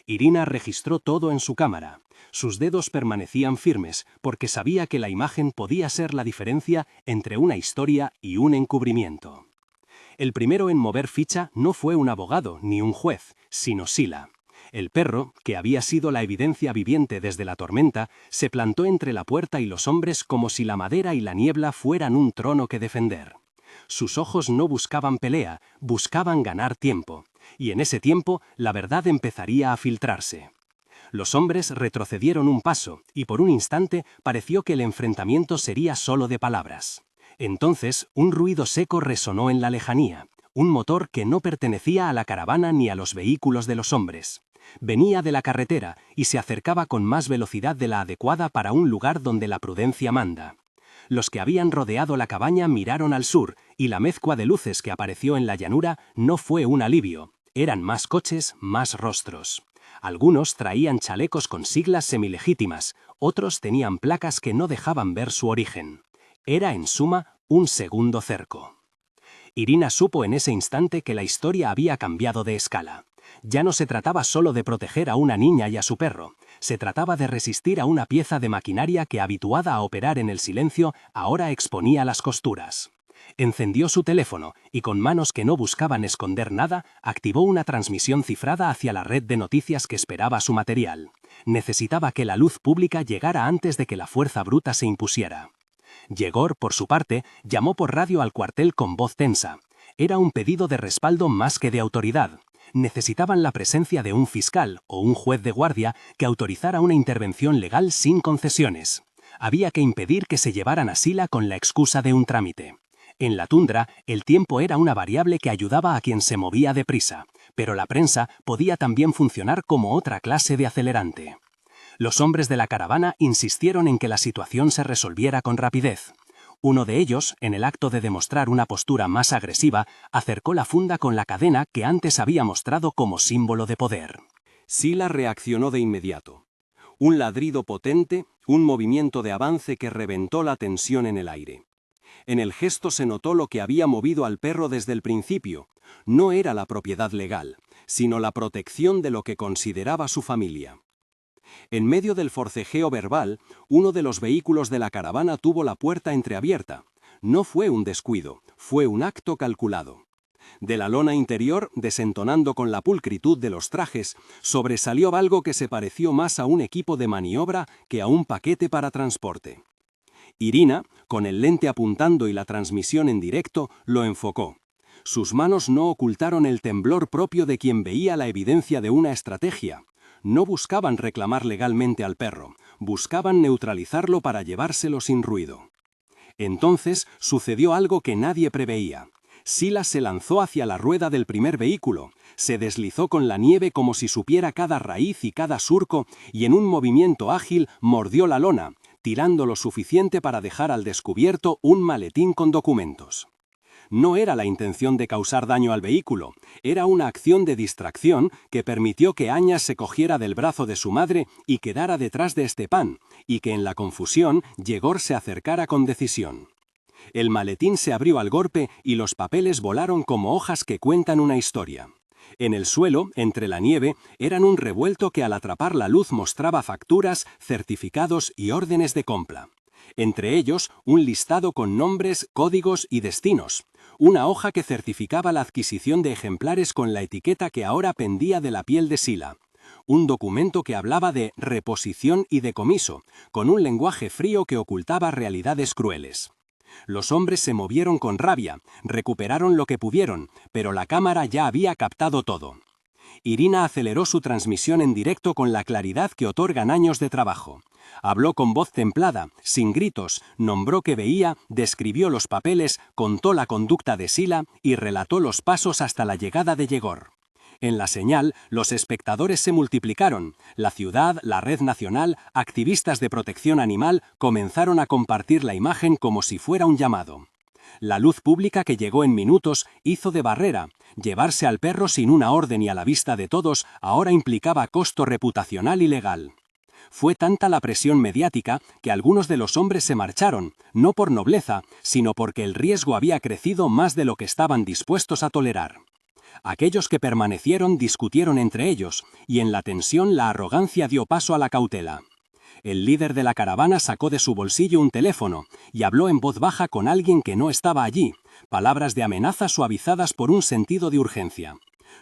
Irina registró todo en su cámara. Sus dedos permanecían firmes porque sabía que la imagen podía ser la diferencia entre una historia y un encubrimiento. El primero en mover ficha no fue un abogado ni un juez, sino Sila. El perro, que había sido la evidencia viviente desde la tormenta, se plantó entre la puerta y los hombres como si la madera y la niebla fueran un trono que defender. Sus ojos no buscaban pelea, buscaban ganar tiempo, y en ese tiempo la verdad empezaría a filtrarse. Los hombres retrocedieron un paso, y por un instante pareció que el enfrentamiento sería solo de palabras. Entonces, un ruido seco resonó en la lejanía, un motor que no pertenecía a la caravana ni a los vehículos de los hombres. Venía de la carretera y se acercaba con más velocidad de la adecuada para un lugar donde la prudencia manda. Los que habían rodeado la cabaña miraron al sur, y la mezcla de luces que apareció en la llanura no fue un alivio. Eran más coches, más rostros. Algunos traían chalecos con siglas semilegítimas, otros tenían placas que no dejaban ver su origen. Era, en suma, un segundo cerco. Irina supo en ese instante que la historia había cambiado de escala. Ya no se trataba solo de proteger a una niña y a su perro, se trataba de resistir a una pieza de maquinaria que, habituada a operar en el silencio, ahora exponía las costuras. Encendió su teléfono y, con manos que no buscaban esconder nada, activó una transmisión cifrada hacia la red de noticias que esperaba su material. Necesitaba que la luz pública llegara antes de que la fuerza bruta se impusiera. Yegor, por su parte, llamó por radio al cuartel con voz tensa. Era un pedido de respaldo más que de autoridad. Necesitaban la presencia de un fiscal o un juez de guardia que autorizara una intervención legal sin concesiones. Había que impedir que se llevaran a Sila con la excusa de un trámite. En la tundra, el tiempo era una variable que ayudaba a quien se movía deprisa, pero la prensa podía también funcionar como otra clase de acelerante. Los hombres de la caravana insistieron en que la situación se resolviera con rapidez. Uno de ellos, en el acto de demostrar una postura más agresiva, acercó la funda con la cadena que antes había mostrado como símbolo de poder. Sila reaccionó de inmediato. Un ladrido potente, un movimiento de avance que reventó la tensión en el aire. En el gesto se notó lo que había movido al perro desde el principio. No era la propiedad legal, sino la protección de lo que consideraba su familia. En medio del forcejeo verbal, uno de los vehículos de la caravana tuvo la puerta entreabierta. No fue un descuido, fue un acto calculado. De la lona interior, desentonando con la pulcritud de los trajes, sobresalió algo que se pareció más a un equipo de maniobra que a un paquete para transporte. Irina, con el lente apuntando y la transmisión en directo, lo enfocó. Sus manos no ocultaron el temblor propio de quien veía la evidencia de una estrategia. No buscaban reclamar legalmente al perro, buscaban neutralizarlo para llevárselo sin ruido. Entonces sucedió algo que nadie preveía. Sila se lanzó hacia la rueda del primer vehículo, se deslizó con la nieve como si supiera cada raíz y cada surco, y en un movimiento ágil mordió la lona, tirando lo suficiente para dejar al descubierto un maletín con documentos. No era la intención de causar daño al vehículo, era una acción de distracción que permitió que Añas se cogiera del brazo de su madre y quedara detrás de Stepan, y que en la confusión Yegor se acercara con decisión. El maletín se abrió al golpe y los papeles volaron como hojas que cuentan una historia. En el suelo, entre la nieve, eran un revuelto que al atrapar la luz mostraba facturas, certificados y órdenes de compra. Entre ellos, un listado con nombres, códigos y destinos. Una hoja que certificaba la adquisición de ejemplares con la etiqueta que ahora pendía de la piel de Sila. Un documento que hablaba de reposición y decomiso, con un lenguaje frío que ocultaba realidades crueles. Los hombres se movieron con rabia, recuperaron lo que pudieron, pero la cámara ya había captado todo. Irina aceleró su transmisión en directo con la claridad que otorgan años de trabajo. Habló con voz templada, sin gritos, nombró que veía, describió los papeles, contó la conducta de Sila y relató los pasos hasta la llegada de Yegor. En la señal, los espectadores se multiplicaron. La ciudad, la red nacional, activistas de protección animal comenzaron a compartir la imagen como si fuera un llamado. La luz pública que llegó en minutos hizo de barrera. Llevarse al perro sin una orden y a la vista de todos ahora implicaba costo reputacional y legal. Fue tanta la presión mediática que algunos de los hombres se marcharon, no por nobleza, sino porque el riesgo había crecido más de lo que estaban dispuestos a tolerar. Aquellos que permanecieron discutieron entre ellos, y en la tensión la arrogancia dio paso a la cautela. El líder de la caravana sacó de su bolsillo un teléfono y habló en voz baja con alguien que no estaba allí, palabras de amenaza suavizadas por un sentido de urgencia.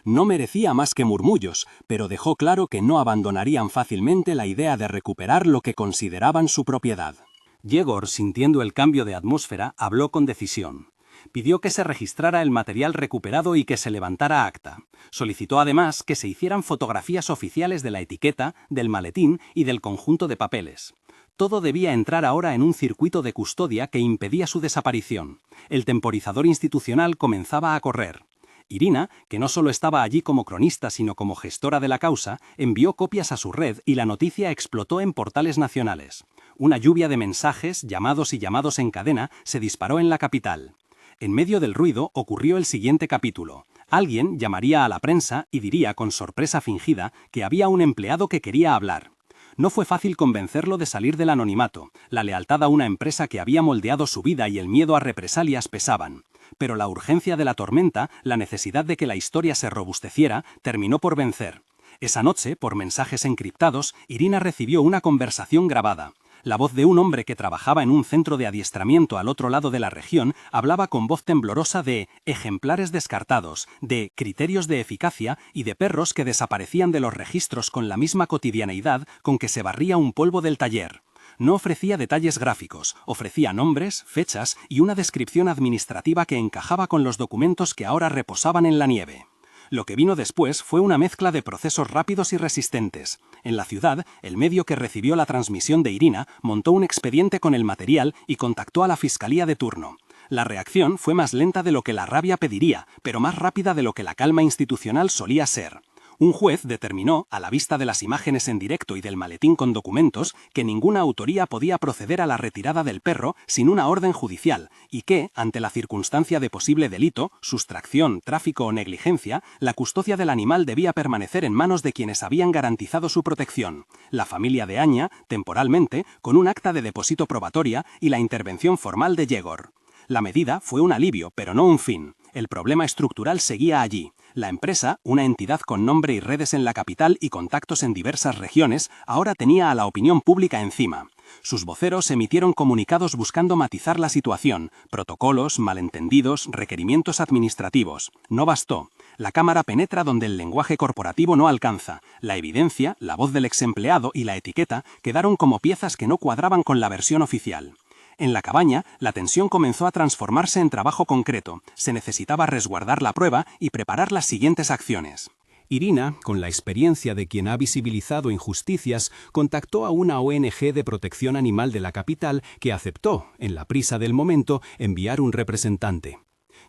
No merecía más que murmullos, pero dejó claro que no abandonarían fácilmente la idea de recuperar lo que consideraban su propiedad. Yegor, sintiendo el cambio de atmósfera, habló con decisión. Pidió que se registrara el material recuperado y que se levantara acta. Solicitó además que se hicieran fotografías oficiales de la etiqueta, del maletín y del conjunto de papeles. Todo debía entrar ahora en un circuito de custodia que impedía su desaparición. El temporizador institucional comenzaba a correr. Irina, que no solo estaba allí como cronista sino como gestora de la causa, envió copias a su red y la noticia explotó en portales nacionales. Una lluvia de mensajes, llamados y llamados en cadena, se disparó en la capital. En medio del ruido ocurrió el siguiente capítulo. Alguien llamaría a la prensa y diría con sorpresa fingida que había un empleado que quería hablar. No fue fácil convencerlo de salir del anonimato. La lealtad a una empresa que había moldeado su vida y el miedo a represalias pesaban. Pero la urgencia de la tormenta, la necesidad de que la historia se robusteciera, terminó por vencer. Esa noche, por mensajes encriptados, Irina recibió una conversación grabada. La voz de un hombre que trabajaba en un centro de adiestramiento al otro lado de la región hablaba con voz temblorosa de ejemplares descartados, de criterios de eficacia y de perros que desaparecían de los registros con la misma cotidianeidad con que se barría un polvo del taller. No ofrecía detalles gráficos, ofrecía nombres, fechas y una descripción administrativa que encajaba con los documentos que ahora reposaban en la nieve. Lo que vino después fue una mezcla de procesos rápidos y resistentes. En la ciudad, el medio que recibió la transmisión de Irina montó un expediente con el material y contactó a la fiscalía de turno. La reacción fue más lenta de lo que la rabia pediría, pero más rápida de lo que la calma institucional solía ser. Un juez determinó, a la vista de las imágenes en directo y del maletín con documentos, que ninguna autoría podía proceder a la retirada del perro sin una orden judicial y que, ante la circunstancia de posible delito, sustracción, tráfico o negligencia, la custodia del animal debía permanecer en manos de quienes habían garantizado su protección, la familia de Aña, temporalmente, con un acta de depósito probatoria y la intervención formal de Yegor. La medida fue un alivio, pero no un fin. El problema estructural seguía allí. La empresa, una entidad con nombre y redes en la capital y contactos en diversas regiones, ahora tenía a la opinión pública encima. Sus voceros emitieron comunicados buscando matizar la situación, protocolos, malentendidos, requerimientos administrativos. No bastó. La cámara penetra donde el lenguaje corporativo no alcanza. La evidencia, la voz del exempleado y la etiqueta quedaron como piezas que no cuadraban con la versión oficial. En la cabaña, la tensión comenzó a transformarse en trabajo concreto. Se necesitaba resguardar la prueba y preparar las siguientes acciones. Irina, con la experiencia de quien ha visibilizado injusticias, contactó a una ONG de protección animal de la capital que aceptó, en la prisa del momento, enviar un representante.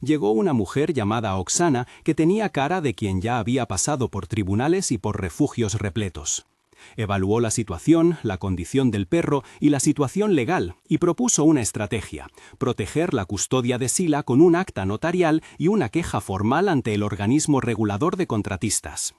Llegó una mujer llamada Oksana que tenía cara de quien ya había pasado por tribunales y por refugios repletos. Evaluó la situación, la condición del perro y la situación legal y propuso una estrategia: proteger la custodia de Sila con un acta notarial y una queja formal ante el organismo regulador de contratistas.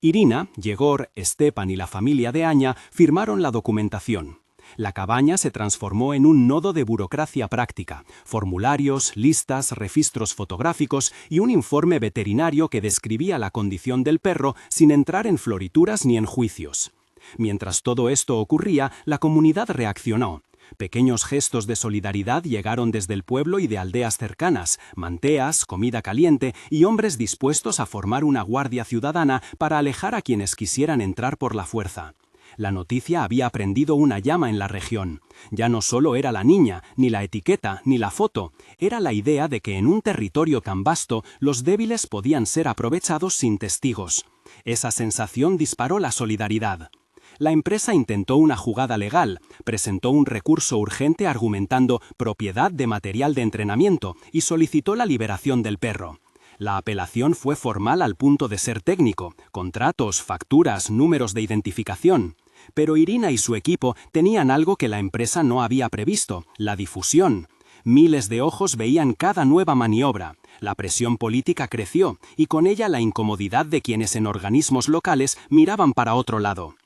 Irina, Yegor, Stepan y la familia de Aña firmaron la documentación. La cabaña se transformó en un nodo de burocracia práctica: formularios, listas, registros fotográficos y un informe veterinario que describía la condición del perro sin entrar en florituras ni en juicios. Mientras todo esto ocurría, la comunidad reaccionó. Pequeños gestos de solidaridad llegaron desde el pueblo y de aldeas cercanas, manteas, comida caliente y hombres dispuestos a formar una guardia ciudadana para alejar a quienes quisieran entrar por la fuerza. La noticia había prendido una llama en la región. Ya no solo era la niña, ni la etiqueta, ni la foto. Era la idea de que en un territorio tan vasto los débiles podían ser aprovechados sin testigos. Esa sensación disparó la solidaridad. La empresa intentó una jugada legal, presentó un recurso urgente argumentando propiedad de material de entrenamiento y solicitó la liberación del perro. La apelación fue formal al punto de ser técnico: contratos, facturas, números de identificación. Pero Irina y su equipo tenían algo que la empresa no había previsto: la difusión. Miles de ojos veían cada nueva maniobra. La presión política creció y con ella la incomodidad de quienes en organismos locales miraban para otro lado.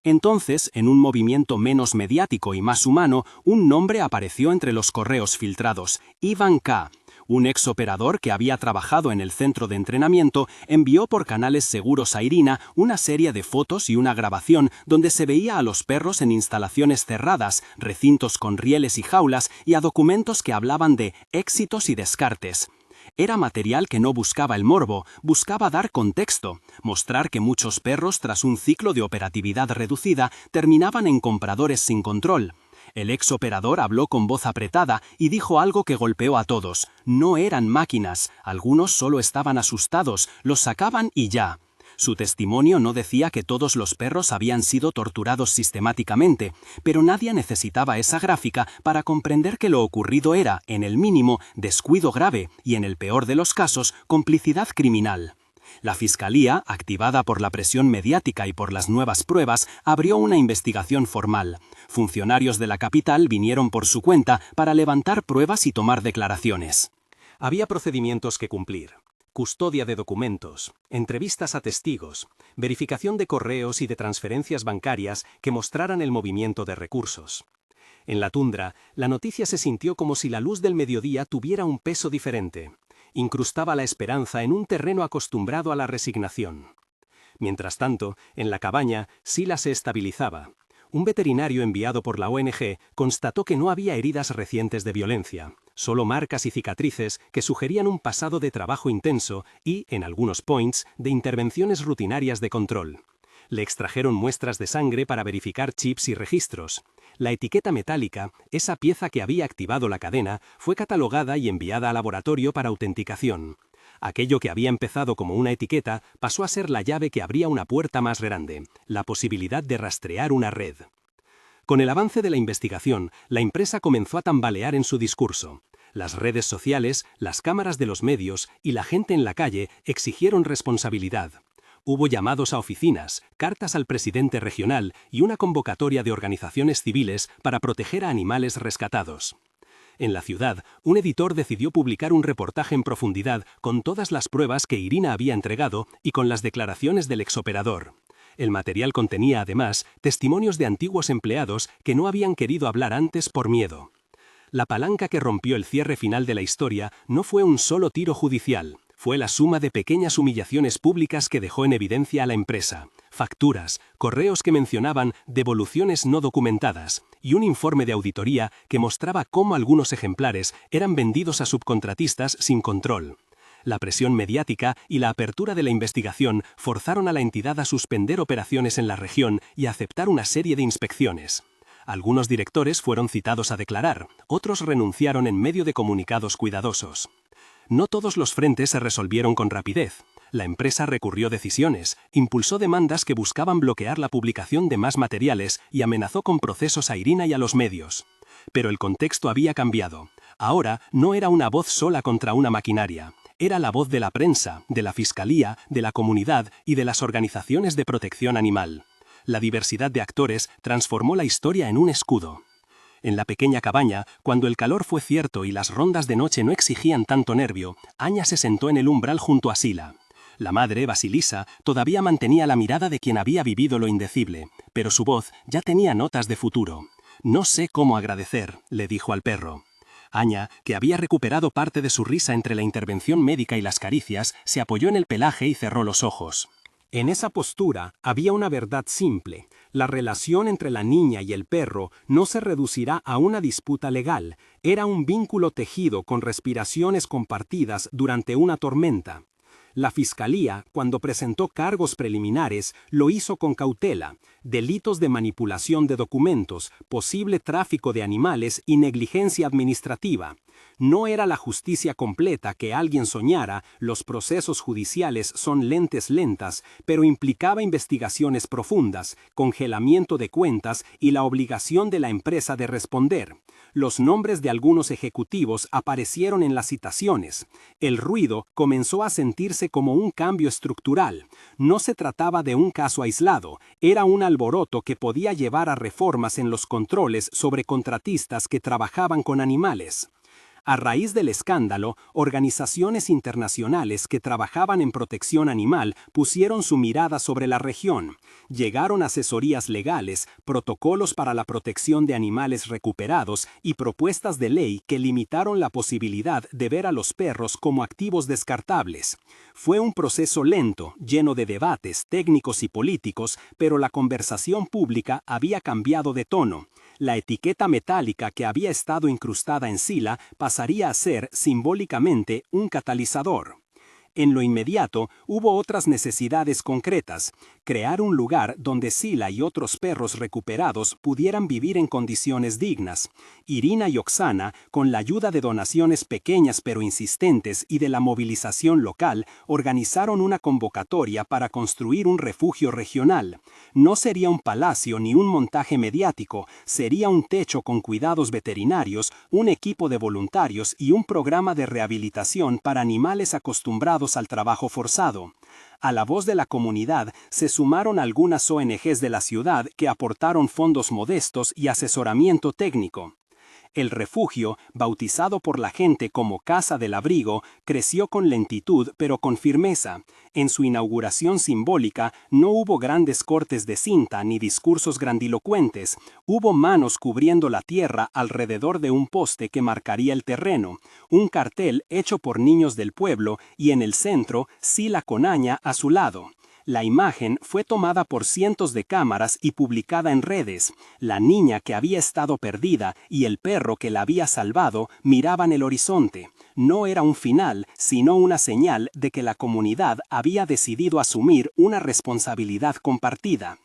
Entonces, en un movimiento menos mediático y más humano, un nombre apareció entre los correos filtrados: Ivan K., Un exoperador que había trabajado en el centro de entrenamiento envió por canales seguros a Irina una serie de fotos y una grabación donde se veía a los perros en instalaciones cerradas, recintos con rieles y jaulas y a documentos que hablaban de éxitos y descartes. Era material que no buscaba el morbo, buscaba dar contexto, mostrar que muchos perros tras un ciclo de operatividad reducida terminaban en compradores sin control. El ex operador habló con voz apretada y dijo algo que golpeó a todos. No eran máquinas, algunos solo estaban asustados, los sacaban y ya. Su testimonio no decía que todos los perros habían sido torturados sistemáticamente, pero nadie necesitaba esa gráfica para comprender que lo ocurrido era, en el mínimo, descuido grave y, en el peor de los casos, complicidad criminal. La Fiscalía, activada por la presión mediática y por las nuevas pruebas, abrió una investigación formal. Funcionarios de la capital vinieron por su cuenta para levantar pruebas y tomar declaraciones. Había procedimientos que cumplir. Custodia de documentos, entrevistas a testigos, verificación de correos y de transferencias bancarias que mostraran el movimiento de recursos. En la tundra, la noticia se sintió como si la luz del mediodía tuviera un peso diferente. Incrustaba la esperanza en un terreno acostumbrado a la resignación. Mientras tanto, en la cabaña, Sila se estabilizaba. Un veterinario enviado por la ONG constató que no había heridas recientes de violencia, solo marcas y cicatrices que sugerían un pasado de trabajo intenso y, en algunos points, de intervenciones rutinarias de control. Le extrajeron muestras de sangre para verificar chips y registros. La etiqueta metálica, esa pieza que había activado la cadena, fue catalogada y enviada al laboratorio para autenticación. Aquello que había empezado como una etiqueta pasó a ser la llave que abría una puerta más grande, la posibilidad de rastrear una red. Con el avance de la investigación, la empresa comenzó a tambalear en su discurso. Las redes sociales, las cámaras de los medios y la gente en la calle exigieron responsabilidad. Hubo llamados a oficinas, cartas al presidente regional y una convocatoria de organizaciones civiles para proteger a animales rescatados. En la ciudad, un editor decidió publicar un reportaje en profundidad con todas las pruebas que Irina había entregado y con las declaraciones del exoperador. El material contenía, además, testimonios de antiguos empleados que no habían querido hablar antes por miedo. La palanca que rompió el cierre final de la historia no fue un solo tiro judicial. Fue la suma de pequeñas humillaciones públicas que dejó en evidencia a la empresa, facturas, correos que mencionaban devoluciones no documentadas y un informe de auditoría que mostraba cómo algunos ejemplares eran vendidos a subcontratistas sin control. La presión mediática y la apertura de la investigación forzaron a la entidad a suspender operaciones en la región y a aceptar una serie de inspecciones. Algunos directores fueron citados a declarar, otros renunciaron en medio de comunicados cuidadosos. No todos los frentes se resolvieron con rapidez. La empresa recurrió decisiones, impulsó demandas que buscaban bloquear la publicación de más materiales y amenazó con procesos a Irina y a los medios. Pero el contexto había cambiado. Ahora no era una voz sola contra una maquinaria. Era la voz de la prensa, de la fiscalía, de la comunidad y de las organizaciones de protección animal. La diversidad de actores transformó la historia en un escudo. En la pequeña cabaña, cuando el calor fue cierto y las rondas de noche no exigían tanto nervio, Anya se sentó en el umbral junto a Sila. La madre, Vasilisa, todavía mantenía la mirada de quien había vivido lo indecible, pero su voz ya tenía notas de futuro. «No sé cómo agradecer», le dijo al perro. Anya, que había recuperado parte de su risa entre la intervención médica y las caricias, se apoyó en el pelaje y cerró los ojos. En esa postura había una verdad simple. La relación entre la niña y el perro no se reducirá a una disputa legal. Era un vínculo tejido con respiraciones compartidas durante una tormenta. La Fiscalía, cuando presentó cargos preliminares, lo hizo con cautela: delitos de manipulación de documentos, posible tráfico de animales y negligencia administrativa. No era la justicia completa que alguien soñara, los procesos judiciales son lentes lentas, pero implicaba investigaciones profundas, congelamiento de cuentas y la obligación de la empresa de responder. Los nombres de algunos ejecutivos aparecieron en las citaciones. El ruido comenzó a sentirse como un cambio estructural. No se trataba de un caso aislado, era un alboroto que podía llevar a reformas en los controles sobre contratistas que trabajaban con animales. A raíz del escándalo, organizaciones internacionales que trabajaban en protección animal pusieron su mirada sobre la región. Llegaron asesorías legales, protocolos para la protección de animales recuperados y propuestas de ley que limitaron la posibilidad de ver a los perros como activos descartables. Fue un proceso lento, lleno de debates técnicos y políticos, pero la conversación pública había cambiado de tono. La etiqueta metálica que había estado incrustada en Sila pasaría a ser, simbólicamente, un catalizador. En lo inmediato, hubo otras necesidades concretas: crear un lugar donde Sila y otros perros recuperados pudieran vivir en condiciones dignas. Irina y Oksana, con la ayuda de donaciones pequeñas pero insistentes y de la movilización local, organizaron una convocatoria para construir un refugio regional. No sería un palacio ni un montaje mediático, sería un techo con cuidados veterinarios, un equipo de voluntarios y un programa de rehabilitación para animales acostumbrados al trabajo forzado. A la voz de la comunidad se sumaron algunas ONGs de la ciudad que aportaron fondos modestos y asesoramiento técnico. El refugio, bautizado por la gente como Casa del Abrigo, creció con lentitud pero con firmeza. En su inauguración simbólica no hubo grandes cortes de cinta ni discursos grandilocuentes. Hubo manos cubriendo la tierra alrededor de un poste que marcaría el terreno, un cartel hecho por niños del pueblo y en el centro Sila con Aña a su lado. La imagen fue tomada por cientos de cámaras y publicada en redes. La niña que había estado perdida y el perro que la había salvado miraban el horizonte. No era un final, sino una señal de que la comunidad había decidido asumir una responsabilidad compartida.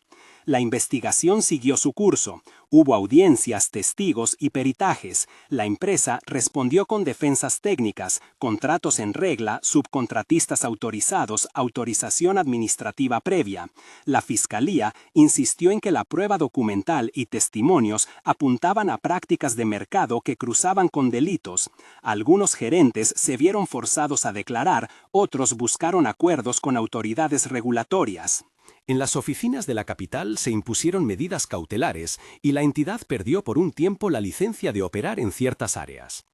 La investigación siguió su curso. Hubo audiencias, testigos y peritajes. La empresa respondió con defensas técnicas, contratos en regla, subcontratistas autorizados, autorización administrativa previa. La fiscalía insistió en que la prueba documental y testimonios apuntaban a prácticas de mercado que cruzaban con delitos. Algunos gerentes se vieron forzados a declarar, otros buscaron acuerdos con autoridades regulatorias. En las oficinas de la capital se impusieron medidas cautelares y la entidad perdió por un tiempo la licencia de operar en ciertas áreas.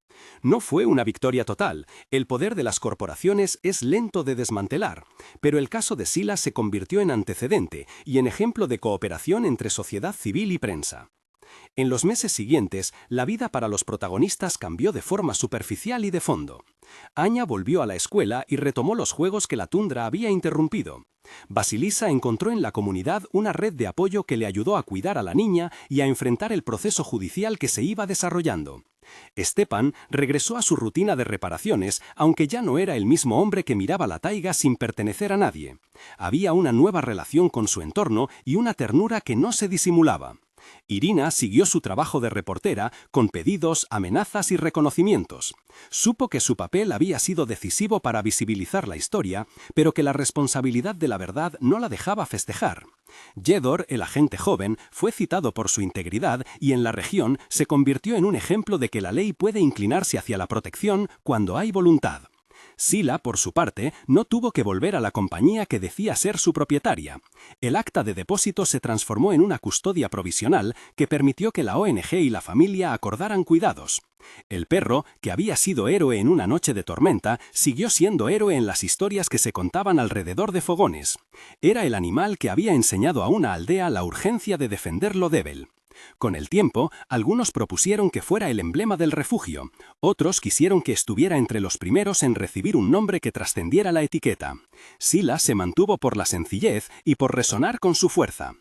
No fue una victoria total, el poder de las corporaciones es lento de desmantelar, pero el caso de Sila se convirtió en antecedente y en ejemplo de cooperación entre sociedad civil y prensa. En los meses siguientes, la vida para los protagonistas cambió de forma superficial y de fondo. Aña volvió a la escuela y retomó los juegos que la tundra había interrumpido. Basilisa encontró en la comunidad una red de apoyo que le ayudó a cuidar a la niña y a enfrentar el proceso judicial que se iba desarrollando. Stepan regresó a su rutina de reparaciones, aunque ya no era el mismo hombre que miraba la taiga sin pertenecer a nadie. Había una nueva relación con su entorno y una ternura que no se disimulaba. Irina siguió su trabajo de reportera con pedidos, amenazas y reconocimientos. Supo que su papel había sido decisivo para visibilizar la historia, pero que la responsabilidad de la verdad no la dejaba festejar. Jedor, el agente joven, fue citado por su integridad y en la región se convirtió en un ejemplo de que la ley puede inclinarse hacia la protección cuando hay voluntad. Sila, por su parte, no tuvo que volver a la compañía que decía ser su propietaria. El acta de depósito se transformó en una custodia provisional que permitió que la ONG y la familia acordaran cuidados. El perro, que había sido héroe en una noche de tormenta, siguió siendo héroe en las historias que se contaban alrededor de fogones. Era el animal que había enseñado a una aldea la urgencia de defender lo débil. Con el tiempo, algunos propusieron que fuera el emblema del refugio, otros quisieron que estuviera entre los primeros en recibir un nombre que trascendiera la etiqueta. Sila se mantuvo por la sencillez y por resonar con su fuerza.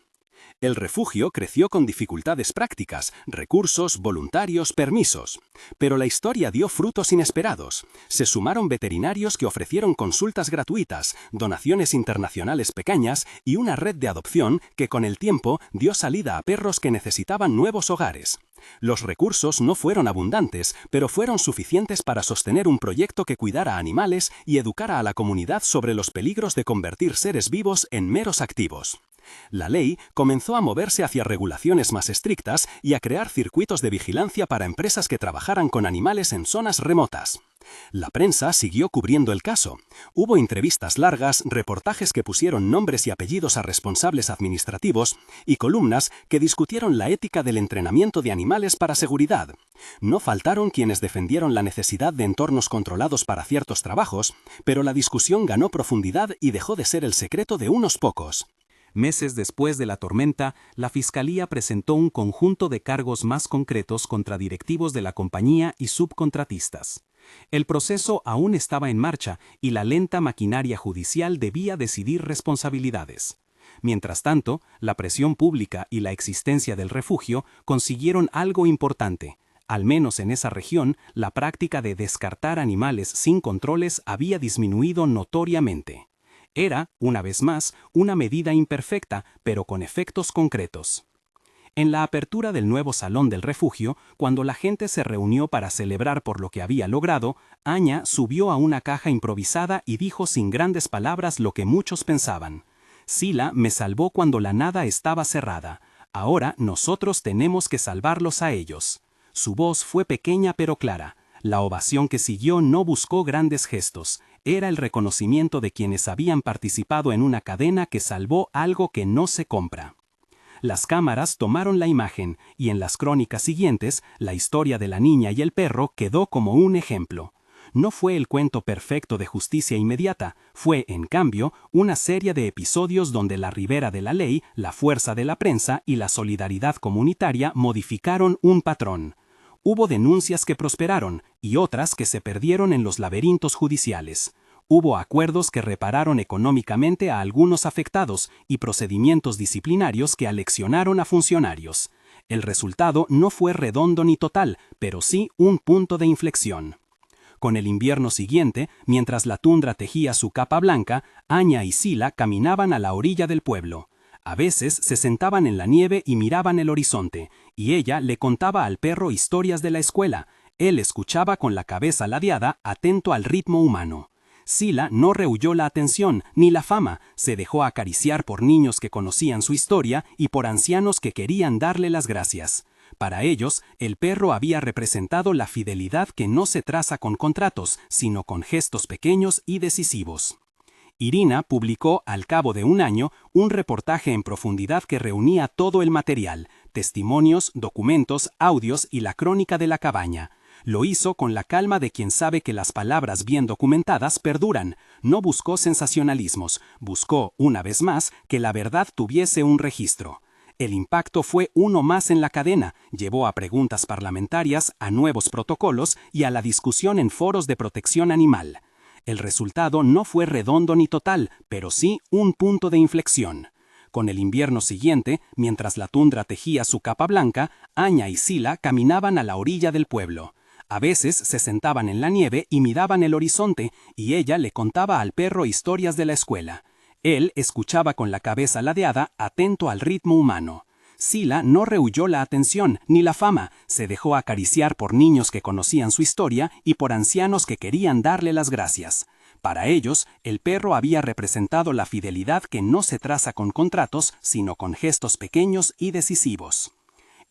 El refugio creció con dificultades prácticas, recursos, voluntarios, permisos. Pero la historia dio frutos inesperados. Se sumaron veterinarios que ofrecieron consultas gratuitas, donaciones internacionales pequeñas y una red de adopción que con el tiempo dio salida a perros que necesitaban nuevos hogares. Los recursos no fueron abundantes, pero fueron suficientes para sostener un proyecto que cuidara a animales y educara a la comunidad sobre los peligros de convertir seres vivos en meros activos. La ley comenzó a moverse hacia regulaciones más estrictas y a crear circuitos de vigilancia para empresas que trabajaran con animales en zonas remotas. La prensa siguió cubriendo el caso. Hubo entrevistas largas, reportajes que pusieron nombres y apellidos a responsables administrativos y columnas que discutieron la ética del entrenamiento de animales para seguridad. No faltaron quienes defendieron la necesidad de entornos controlados para ciertos trabajos, pero la discusión ganó profundidad y dejó de ser el secreto de unos pocos. Meses después de la tormenta, la Fiscalía presentó un conjunto de cargos más concretos contra directivos de la compañía y subcontratistas. El proceso aún estaba en marcha y la lenta maquinaria judicial debía decidir responsabilidades. Mientras tanto, la presión pública y la existencia del refugio consiguieron algo importante. Al menos en esa región, la práctica de descartar animales sin controles había disminuido notoriamente. Era, una vez más, una medida imperfecta, pero con efectos concretos. En la apertura del nuevo salón del refugio, cuando la gente se reunió para celebrar por lo que había logrado, Aña subió a una caja improvisada y dijo sin grandes palabras lo que muchos pensaban. Sila me salvó cuando la nada estaba cerrada. Ahora nosotros tenemos que salvarlos a ellos. Su voz fue pequeña pero clara. La ovación que siguió no buscó grandes gestos. Era el reconocimiento de quienes habían participado en una cadena que salvó algo que no se compra. Las cámaras tomaron la imagen y en las crónicas siguientes, la historia de la niña y el perro quedó como un ejemplo. No fue el cuento perfecto de justicia inmediata, fue, en cambio, una serie de episodios donde la ribera de la ley, la fuerza de la prensa y la solidaridad comunitaria modificaron un patrón. Hubo denuncias que prosperaron y otras que se perdieron en los laberintos judiciales. Hubo acuerdos que repararon económicamente a algunos afectados y procedimientos disciplinarios que aleccionaron a funcionarios. El resultado no fue redondo ni total, pero sí un punto de inflexión. Con el invierno siguiente, mientras la tundra tejía su capa blanca, Aña y Sila caminaban a la orilla del pueblo. A veces se sentaban en la nieve y miraban el horizonte, y ella le contaba al perro historias de la escuela. Él escuchaba con la cabeza ladeada, atento al ritmo humano. Sila no rehuyó la atención ni la fama, se dejó acariciar por niños que conocían su historia y por ancianos que querían darle las gracias. Para ellos, el perro había representado la fidelidad que no se traza con contratos, sino con gestos pequeños y decisivos. Irina publicó, al cabo de un año, un reportaje en profundidad que reunía todo el material, testimonios, documentos, audios y la crónica de la cabaña. Lo hizo con la calma de quien sabe que las palabras bien documentadas perduran. No buscó sensacionalismos, buscó, una vez más, que la verdad tuviese un registro. El impacto fue uno más en la cadena, llevó a preguntas parlamentarias, a nuevos protocolos y a la discusión en foros de protección animal. El resultado no fue redondo ni total, pero sí un punto de inflexión. Con el invierno siguiente, mientras la tundra tejía su capa blanca, Aña y Sila caminaban a la orilla del pueblo. A veces se sentaban en la nieve y miraban el horizonte, y ella le contaba al perro historias de la escuela. Él escuchaba con la cabeza ladeada, atento al ritmo humano. Sila no rehuyó la atención ni la fama, se dejó acariciar por niños que conocían su historia y por ancianos que querían darle las gracias. Para ellos, el perro había representado la fidelidad que no se traza con contratos, sino con gestos pequeños y decisivos.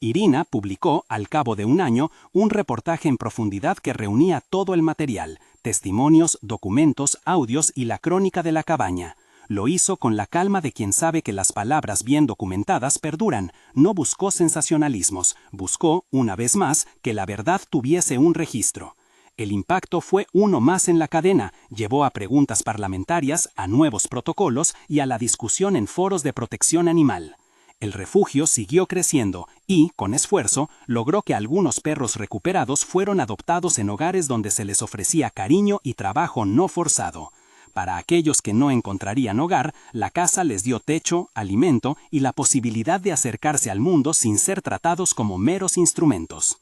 Irina publicó, al cabo de un año, un reportaje en profundidad que reunía todo el material, testimonios, documentos, audios y la crónica de la cabaña. Lo hizo con la calma de quien sabe que las palabras bien documentadas perduran, no buscó sensacionalismos, buscó, una vez más, que la verdad tuviese un registro. El impacto fue uno más en la cadena, llevó a preguntas parlamentarias, a nuevos protocolos y a la discusión en foros de protección animal. El refugio siguió creciendo y, con esfuerzo, logró que algunos perros recuperados fueron adoptados en hogares donde se les ofrecía cariño y trabajo no forzado. Para aquellos que no encontrarían hogar, la casa les dio techo, alimento y la posibilidad de acercarse al mundo sin ser tratados como meros instrumentos.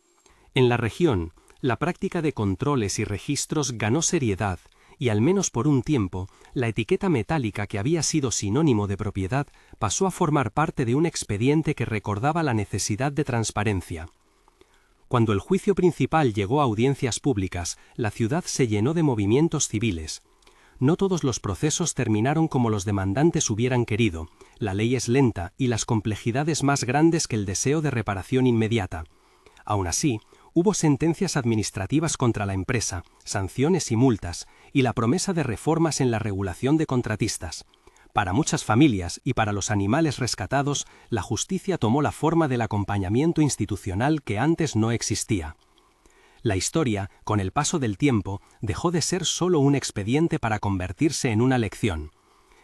En la región, la práctica de controles y registros ganó seriedad y, al menos por un tiempo, la etiqueta metálica que había sido sinónimo de propiedad pasó a formar parte de un expediente que recordaba la necesidad de transparencia. Cuando el juicio principal llegó a audiencias públicas, la ciudad se llenó de movimientos civiles. No todos los procesos terminaron como los demandantes hubieran querido, la ley es lenta y las complejidades más grandes que el deseo de reparación inmediata. Aún así, Hubo sentencias administrativas contra la empresa, sanciones y multas, y la promesa de reformas en la regulación de contratistas. Para muchas familias y para los animales rescatados, la justicia tomó la forma del acompañamiento institucional que antes no existía. La historia, con el paso del tiempo, dejó de ser solo un expediente para convertirse en una lección.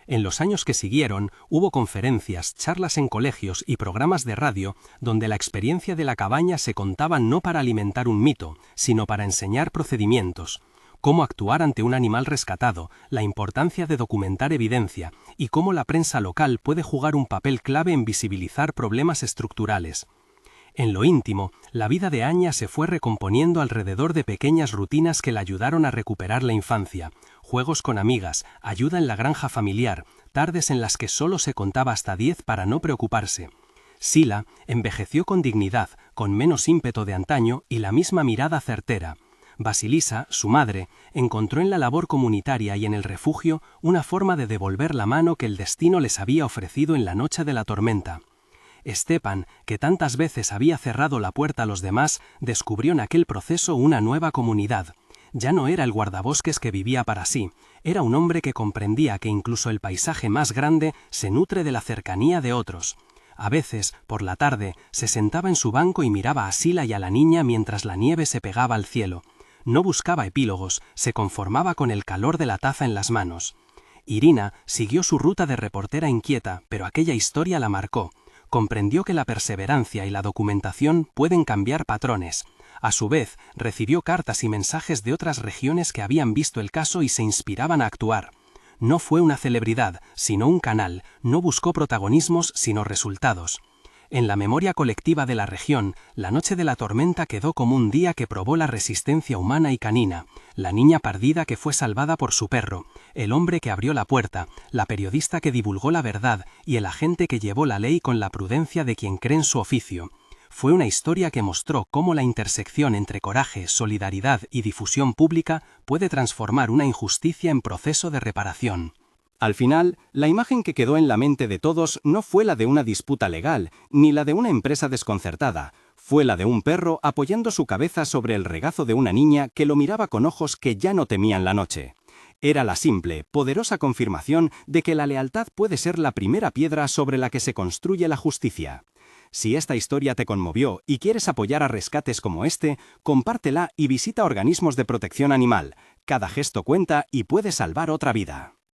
En los años que siguieron, hubo conferencias, charlas en colegios y programas de radio donde la experiencia de la cabaña se contaba no para alimentar un mito, sino para enseñar procedimientos, cómo actuar ante un animal rescatado, la importancia de documentar evidencia y cómo la prensa local puede jugar un papel clave en visibilizar problemas estructurales. En lo íntimo, la vida de Anya se fue recomponiendo alrededor de pequeñas rutinas que la ayudaron a recuperar la infancia, juegos con amigas, ayuda en la granja familiar, tardes en las que solo se contaba hasta 10 para no preocuparse. Sila envejeció con dignidad, con menos ímpetu de antaño y la misma mirada certera. Basilisa, su madre, encontró en la labor comunitaria y en el refugio una forma de devolver la mano que el destino les había ofrecido en la noche de la tormenta. Stepan, que tantas veces había cerrado la puerta a los demás, descubrió en aquel proceso una nueva comunidad. Ya no era el guardabosques que vivía para sí, era un hombre que comprendía que incluso el paisaje más grande se nutre de la cercanía de otros. A veces, por la tarde, se sentaba en su banco y miraba a Sila y a la niña mientras la nieve se pegaba al cielo. No buscaba epílogos, se conformaba con el calor de la taza en las manos. Irina siguió su ruta de reportera inquieta, pero aquella historia la marcó. Comprendió que la perseverancia y la documentación pueden cambiar patrones. A su vez, recibió cartas y mensajes de otras regiones que habían visto el caso y se inspiraban a actuar. No fue una celebridad, sino un canal, no buscó protagonismos, sino resultados. En la memoria colectiva de la región, la noche de la tormenta quedó como un día que probó la resistencia humana y canina, la niña perdida que fue salvada por su perro, el hombre que abrió la puerta, la periodista que divulgó la verdad y el agente que llevó la ley con la prudencia de quien cree en su oficio. Fue una historia que mostró cómo la intersección entre coraje, solidaridad y difusión pública puede transformar una injusticia en proceso de reparación. Al final, la imagen que quedó en la mente de todos no fue la de una disputa legal, ni la de una empresa desconcertada, fue la de un perro apoyando su cabeza sobre el regazo de una niña que lo miraba con ojos que ya no temían la noche. Era la simple, poderosa confirmación de que la lealtad puede ser la primera piedra sobre la que se construye la justicia. Si esta historia te conmovió y quieres apoyar a rescates como este, compártela y visita organismos de protección animal. Cada gesto cuenta y puede salvar otra vida.